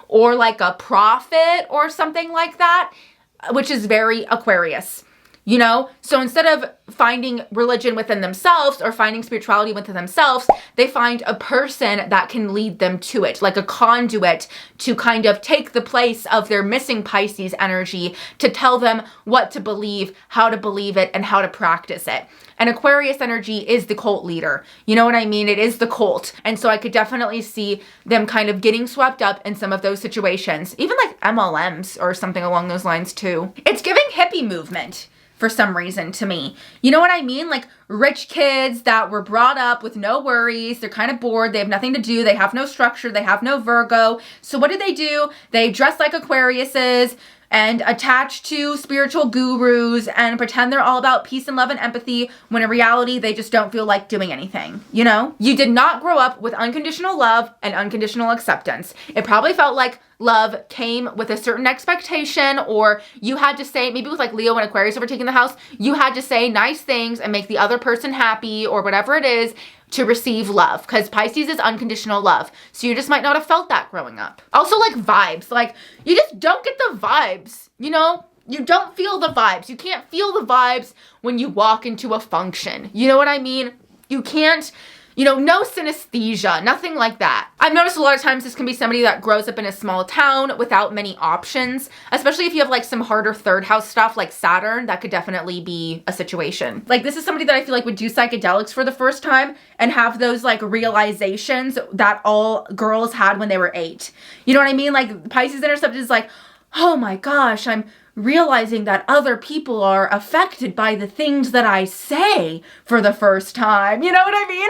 or like a prophet or something like that, which is very Aquarius. You know, so instead of finding religion within themselves or finding spirituality within themselves, they find a person that can lead them to it, like a conduit to kind of take the place of their missing Pisces energy to tell them what to believe, how to believe it, and how to practice it. And Aquarius energy is the cult leader. You know what I mean? It is the cult. And so I could definitely see them kind of getting swept up in some of those situations, even like MLMs or something along those lines too. It's giving hippie movement for some reason to me. You know what I mean? Like rich kids that were brought up with no worries. They're kind of bored. They have nothing to do. They have no structure. They have no Virgo. So what do? They dress like Aquariuses and attach to spiritual gurus and pretend they're all about peace and love and empathy, when in reality, they just don't feel like doing anything, you know? You did not grow up with unconditional love and unconditional acceptance. It probably felt like love came with a certain expectation, or you had to say, maybe with like Leo and Aquarius overtaking the house, you had to say nice things and make the other person happy or whatever it is to receive love, because Pisces is unconditional love. So you just might not have felt that growing up. Also like vibes, like you just don't get the vibes, you know? You don't feel the vibes. You can't feel the vibes when you walk into a function. You know what I mean? You can't, you know, no synesthesia, nothing like that. I've noticed a lot of times this can be somebody that grows up in a small town without many options, especially if you have like some harder third house stuff like Saturn. That could definitely be a situation. Like this is somebody that I feel like would do psychedelics for the first time and have those like realizations that all girls had when they were 8. You know what I mean? Like Pisces intercepted is like, oh my gosh, I'm realizing that other people are affected by the things that I say for the first time. You know what I mean?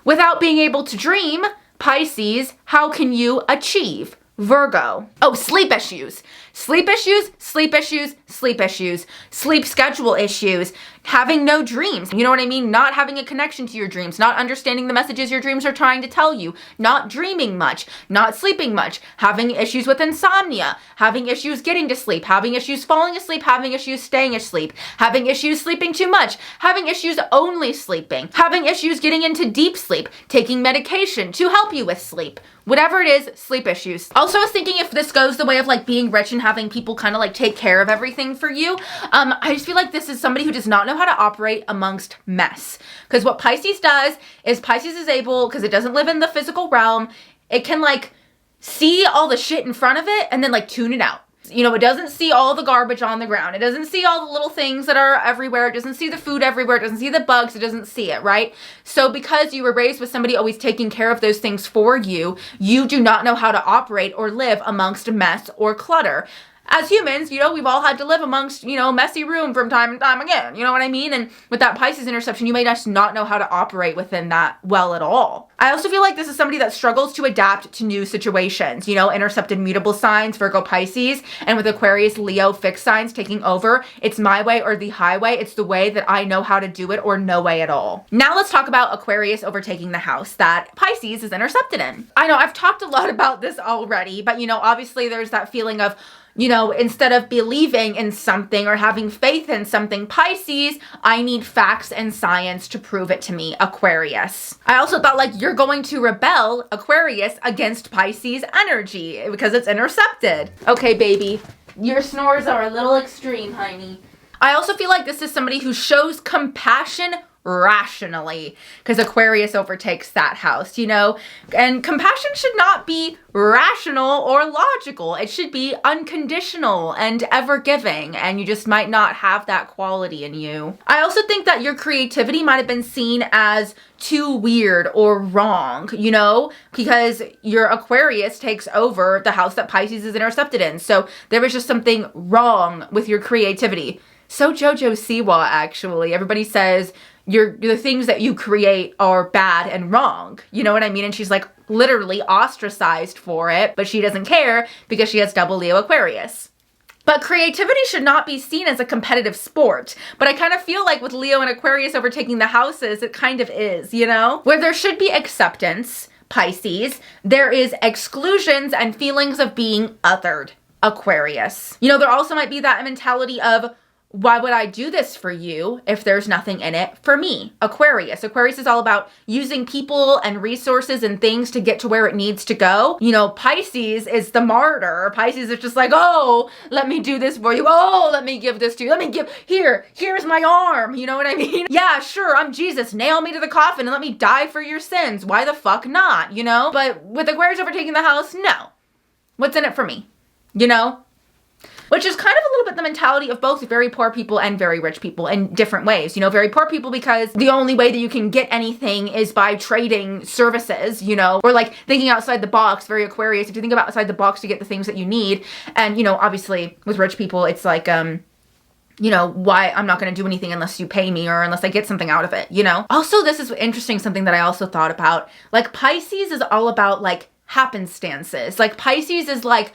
Without being able to dream, Pisces, how can you achieve? Virgo. Oh, sleep issues. Sleep issues, sleep issues, sleep issues, sleep schedule issues, having no dreams. You know what I mean? Not having a connection to your dreams, not understanding the messages your dreams are trying to tell you, not dreaming much, not sleeping much, having issues with insomnia, having issues getting to sleep, having issues falling asleep, having issues staying asleep, having issues sleeping too much, having issues only sleeping, having issues getting into deep sleep, taking medication to help you with sleep. Whatever it is, sleep issues. Also, I was thinking if this goes the way of like being rich and having people kind of like take care of everything for you, I just feel like this is somebody who does not know how to operate amongst mess. Because what Pisces does is Pisces is able, because it doesn't live in the physical realm, it can like see all the shit in front of it and then like tune it out. You know, it doesn't see all the garbage on the ground. It doesn't see all the little things that are everywhere. It doesn't see the food everywhere. It doesn't see the bugs. It doesn't see it, right? So because you were raised with somebody always taking care of those things for you, you do not know how to operate or live amongst mess or clutter. As humans, you know, we've all had to live amongst, you know, messy room from time and time again. You know what I mean? And with that Pisces interception, you may just not know how to operate within that well at all. I also feel like this is somebody that struggles to adapt to new situations. You know, intercepted mutable signs, Virgo, Pisces, and with Aquarius, Leo, fixed signs taking over. It's my way or the highway. It's the way that I know how to do it or no way at all. Now let's talk about Aquarius overtaking the house that Pisces is intercepted in. I know I've talked a lot about this already, but you know, obviously there's that feeling of, you know, instead of believing in something or having faith in something, Pisces, I need facts and science to prove it to me, Aquarius. I also thought like you're going to rebel, Aquarius, against Pisces energy because it's intercepted. Okay, baby, your snores are a little extreme, honey. I also feel like this is somebody who shows compassion rationally because Aquarius overtakes that house, you know, and compassion should not be rational or logical. It should be unconditional and ever giving, and you just might not have that quality in you. I also think that your creativity might have been seen as too weird or wrong, you know, because your Aquarius takes over the house that Pisces is intercepted in. So there was just something wrong with your creativity. So Jojo Siwa, actually, everybody says the things that you create are bad and wrong. You know what I mean? And she's like literally ostracized for it, but she doesn't care because she has double Leo Aquarius. But creativity should not be seen as a competitive sport. But I kind of feel like with Leo and Aquarius overtaking the houses, it kind of is, you know? Where there should be acceptance, Pisces, there is exclusions and feelings of being othered, Aquarius. You know, there also might be that mentality of, why would I do this for you if there's nothing in it for me? Aquarius. Aquarius is all about using people and resources and things to get to where it needs to go. You know, Pisces is the martyr. Pisces is just like, oh, let me do this for you. Oh, let me give this to you. Let me give, here's my arm. You know what I mean? Yeah, sure, I'm Jesus. Nail me to the coffin and let me die for your sins. Why the fuck not, you know? But with Aquarius overtaking the house, no. What's in it for me? You know? Which is kind of a little bit the mentality of both very poor people and very rich people in different ways. You know, very poor people because the only way that you can get anything is by trading services, you know, or like thinking outside the box, very Aquarius. If you think about outside the box to get the things that you need. And, you know, obviously with rich people, it's like, you know, why I'm not going to do anything unless you pay me or unless I get something out of it, you know? Also, this is interesting, something that I also thought about. Like Pisces is all about like happenstances. Like Pisces is like,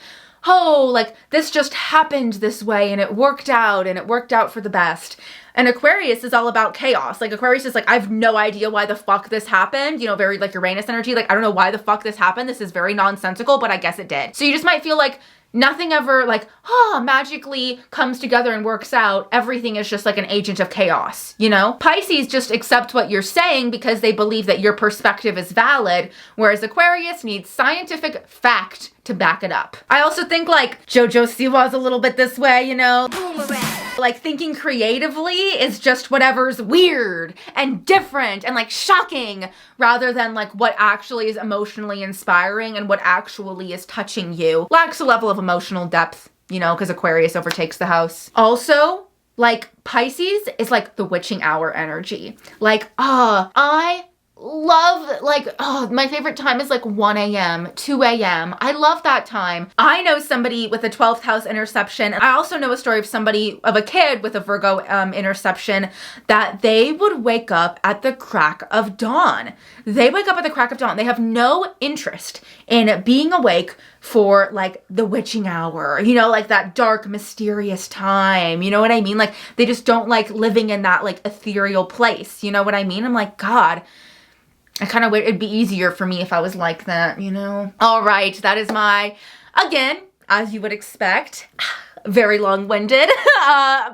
oh, like this just happened this way and it worked out for the best. And Aquarius is all about chaos. Like Aquarius is like, I have no idea why the fuck this happened. You know, very like Uranus energy. Like, I don't know why the fuck this happened. This is very nonsensical, but I guess it did. So you just might feel like nothing ever like, magically comes together and works out. Everything is just like an agent of chaos, you know? Pisces just accept what you're saying because they believe that your perspective is valid, whereas Aquarius needs scientific fact to back it up. I also think like Jojo Siwa's a little bit this way, you know? Boomerang. Like thinking creatively is just whatever's weird and different and like shocking rather than like what actually is emotionally inspiring and what actually is touching you. Lacks a level of emotional depth, you know, because Aquarius overtakes the house. Also, like Pisces is like the witching hour energy. Like, I love, like, oh, my favorite time is like 1 a.m., 2 a.m. I love that time. I know somebody with a 12th house interception. I also know a story of a kid with a Virgo interception that they would wake up at the crack of dawn. They wake up at the crack of dawn. They have no interest in being awake for like the witching hour, you know, like that dark, mysterious time. You know what I mean? Like they just don't like living in that like ethereal place. You know what I mean? I'm like, God, I kind of wish it'd be easier for me if I was like that, you know? All right, that is my, again, as you would expect, very long-winded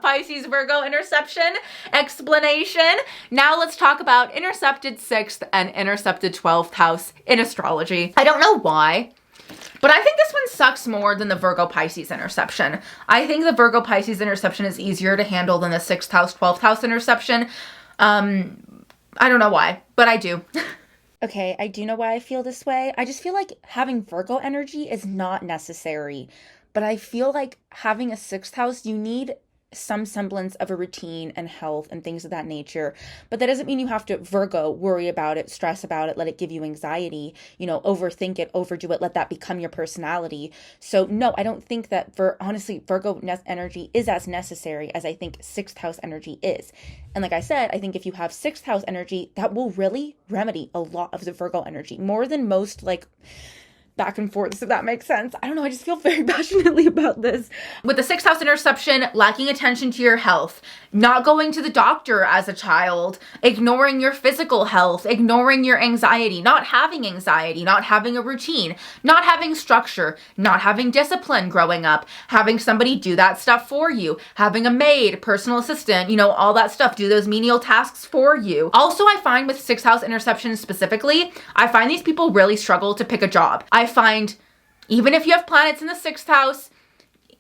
Pisces Virgo interception explanation. Now let's talk about intercepted 6th and intercepted 12th house in astrology. I don't know why, but I think this one sucks more than the Virgo Pisces interception. I think the Virgo Pisces interception is easier to handle than the 6th house, 12th house interception. I don't know why, but I do. Okay, I do know why I feel this way. I just feel like having Virgo energy is not necessary. But I feel like having a 6th house, you need some semblance of a routine and health and things of that nature. But that doesn't mean you have to Virgo, worry about it, stress about it, let it give you anxiety, you know, overthink it, overdo it, let that become your personality. So no, I don't think that honestly, Virgo energy is as necessary as I think 6th house energy is. And like I said, I think if you have 6th house energy, that will really remedy a lot of the Virgo energy, more than most like back and forth, if that makes sense. I don't know, I just feel very passionately about this. With the 6th house interception, lacking attention to your health, not going to the doctor as a child, ignoring your physical health, ignoring your anxiety, not having a routine, not having structure, not having discipline growing up, having somebody do that stuff for you, having a maid, personal assistant, you know, all that stuff, do those menial tasks for you. Also, I find with 6th house interception specifically, I find these people really struggle to pick a job. I find even if you have planets in the 6th house,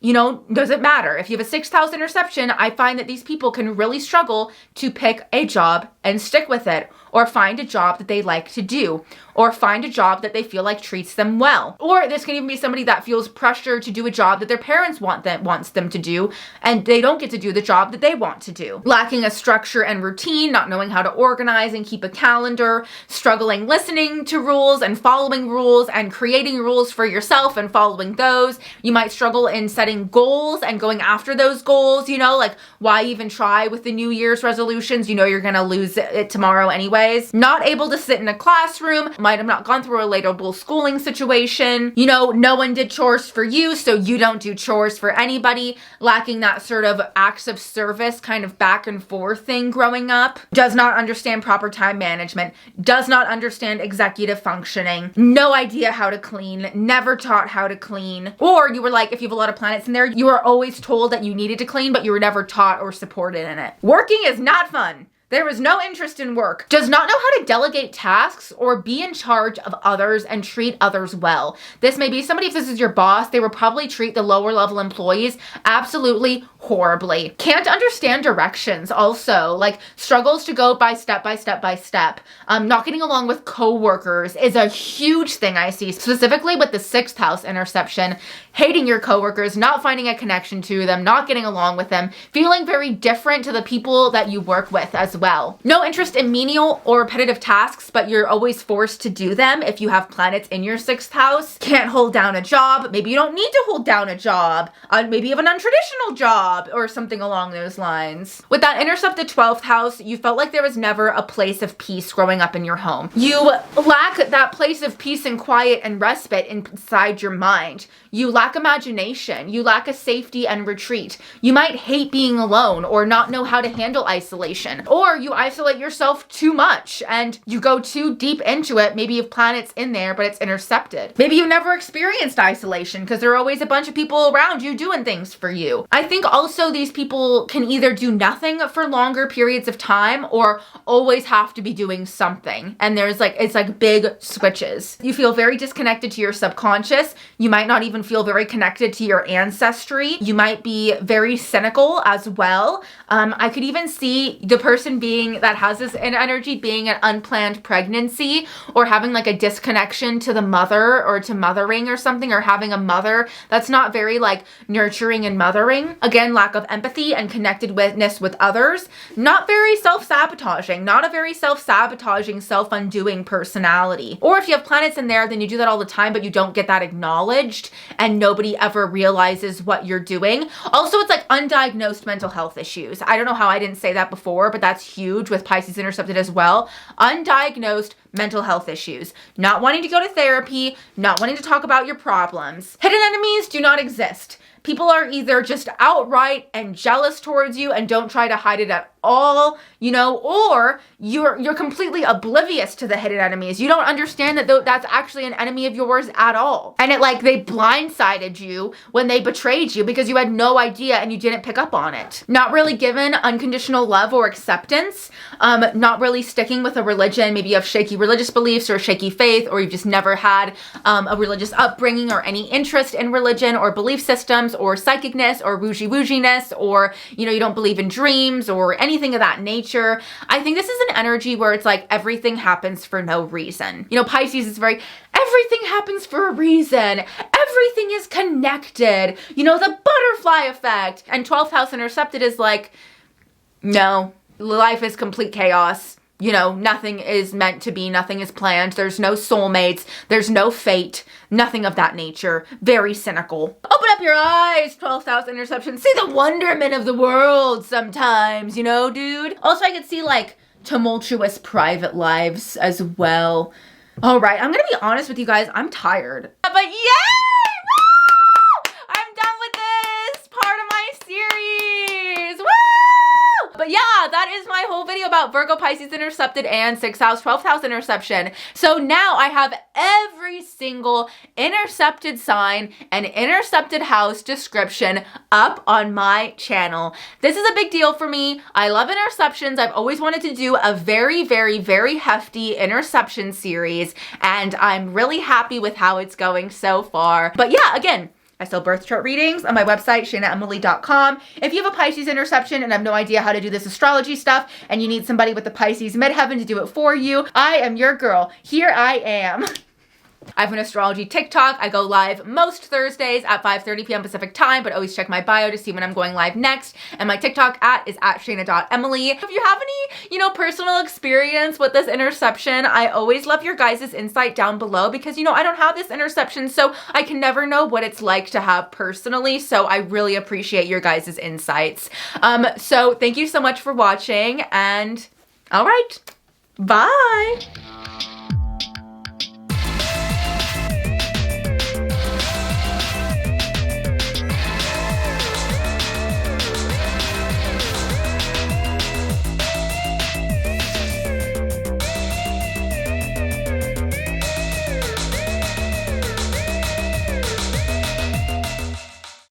you know, doesn't matter. If you have a 6th house interception, I find that these people can really struggle to pick a job and stick with it, or find a job that they like to do, or find a job that they feel like treats them well. Or this can even be somebody that feels pressure to do a job that their parents wants them to do, and they don't get to do the job that they want to do. Lacking a structure and routine, not knowing how to organize and keep a calendar, struggling listening to rules and following rules and creating rules for yourself and following those. You might struggle in setting goals and going after those goals, you know, like why even try with the New Year's resolutions? You know you're gonna lose it tomorrow anyways. Not able to sit in a classroom, might have not gone through a relatable schooling situation. You know, no one did chores for you, so you don't do chores for anybody. Lacking that sort of acts of service kind of back and forth thing growing up. Does not understand proper time management. Does not understand executive functioning. No idea how to clean. Never taught how to clean. Or you were like, if you have a lot of planets in there, you were always told that you needed to clean, but you were never taught or supported in it. Working is not fun. There is no interest in work. Does not know how to delegate tasks or be in charge of others and treat others well. This may be somebody, if this is your boss, they will probably treat the lower level employees absolutely horribly. Can't understand directions also, like struggles to go by step by step by step. Not getting along with coworkers is a huge thing I see, specifically with the 6th house interception. Hating your coworkers, not finding a connection to them, not getting along with them, feeling very different to the people that you work with as well. No interest in menial or repetitive tasks, but you're always forced to do them if you have planets in your 6th house. Can't hold down a job. Maybe you don't need to hold down a job. Maybe you have an untraditional job or something along those lines. With that intercepted 12th house, you felt like there was never a place of peace growing up in your home. You lack that place of peace and quiet and respite inside your mind. You lack imagination. You lack a safety and retreat. You might hate being alone or not know how to handle isolation. Or you isolate yourself too much and you go too deep into it. Maybe you have planets in there, but it's intercepted. Maybe you've never experienced isolation because there are always a bunch of people around you doing things for you. I think also these people can either do nothing for longer periods of time or always have to be doing something. And there's like, it's like big switches. You feel very disconnected to your subconscious. You might not even feel very connected to your ancestry. You might be very cynical as well. I could even see the person being that has this in energy being an unplanned pregnancy, or having like a disconnection to the mother or to mothering or something, or having a mother that's not very like nurturing and mothering. Again, lack of empathy and connectedness with others. Not very self-sabotaging, not a very self-sabotaging, self-undoing personality. Or if you have planets in there, then you do that all the time, but you don't get that acknowledged and nobody ever realizes what you're doing. Also, it's like undiagnosed mental health issues. I don't know how I didn't say that before, but that's huge with Pisces intercepted as well. Undiagnosed mental health issues. Not wanting to go to therapy, not wanting to talk about your problems. Hidden enemies do not exist. People are either just outright and jealous towards you and don't try to hide it at all, you know, or you're completely oblivious to the hidden enemies. You don't understand that that's actually an enemy of yours at all. And they blindsided you when they betrayed you because you had no idea and you didn't pick up on it. Not really given unconditional love or acceptance. Not really sticking with a religion. Maybe you have shaky religious beliefs or shaky faith, or you've just never had a religious upbringing or any interest in religion or belief systems or psychicness or woozy-wooziness, or, you know, you don't believe in dreams or anything of that nature. I think this is an energy where it's like everything happens for no reason. You know, Pisces is very, everything happens for a reason. Everything is connected. You know, the butterfly effect. And 12th house intercepted is like, no, life is complete chaos. You know, nothing is meant to be, nothing is planned. There's no soulmates, there's no fate, nothing of that nature. Very cynical. Open up your eyes, 12th house interception. See the wonderment of the world sometimes, you know, dude? Also, I could see like tumultuous private lives as well. All right, I'm gonna be honest with you guys, I'm tired. But yay! Woo! I'm done with this part of my series. Woo! But yeah, that is my whole video about Virgo, Pisces intercepted, and 6th house, 12th house interception. So now I have every single intercepted sign and intercepted house description up on my channel. This is a big deal for me. I love interceptions. I've always wanted to do a very, very, very hefty interception series, and I'm really happy with how it's going so far. But yeah, again, I sell birth chart readings on my website, shainaemily.com. If you have a Pisces interception and have no idea how to do this astrology stuff and you need somebody with the Pisces midheaven to do it for you, I am your girl. Here I am. I have an astrology TikTok. I go live most Thursdays at 5:30 p.m. Pacific time, but always check my bio to see when I'm going live next. And my TikTok is at shaina.emily. If you have any, you know, personal experience with this interception, I always love your guys' insight down below because, you know, I don't have this interception, so I can never know what it's like to have personally. So I really appreciate your guys' insights. So thank you so much for watching, and all right, bye.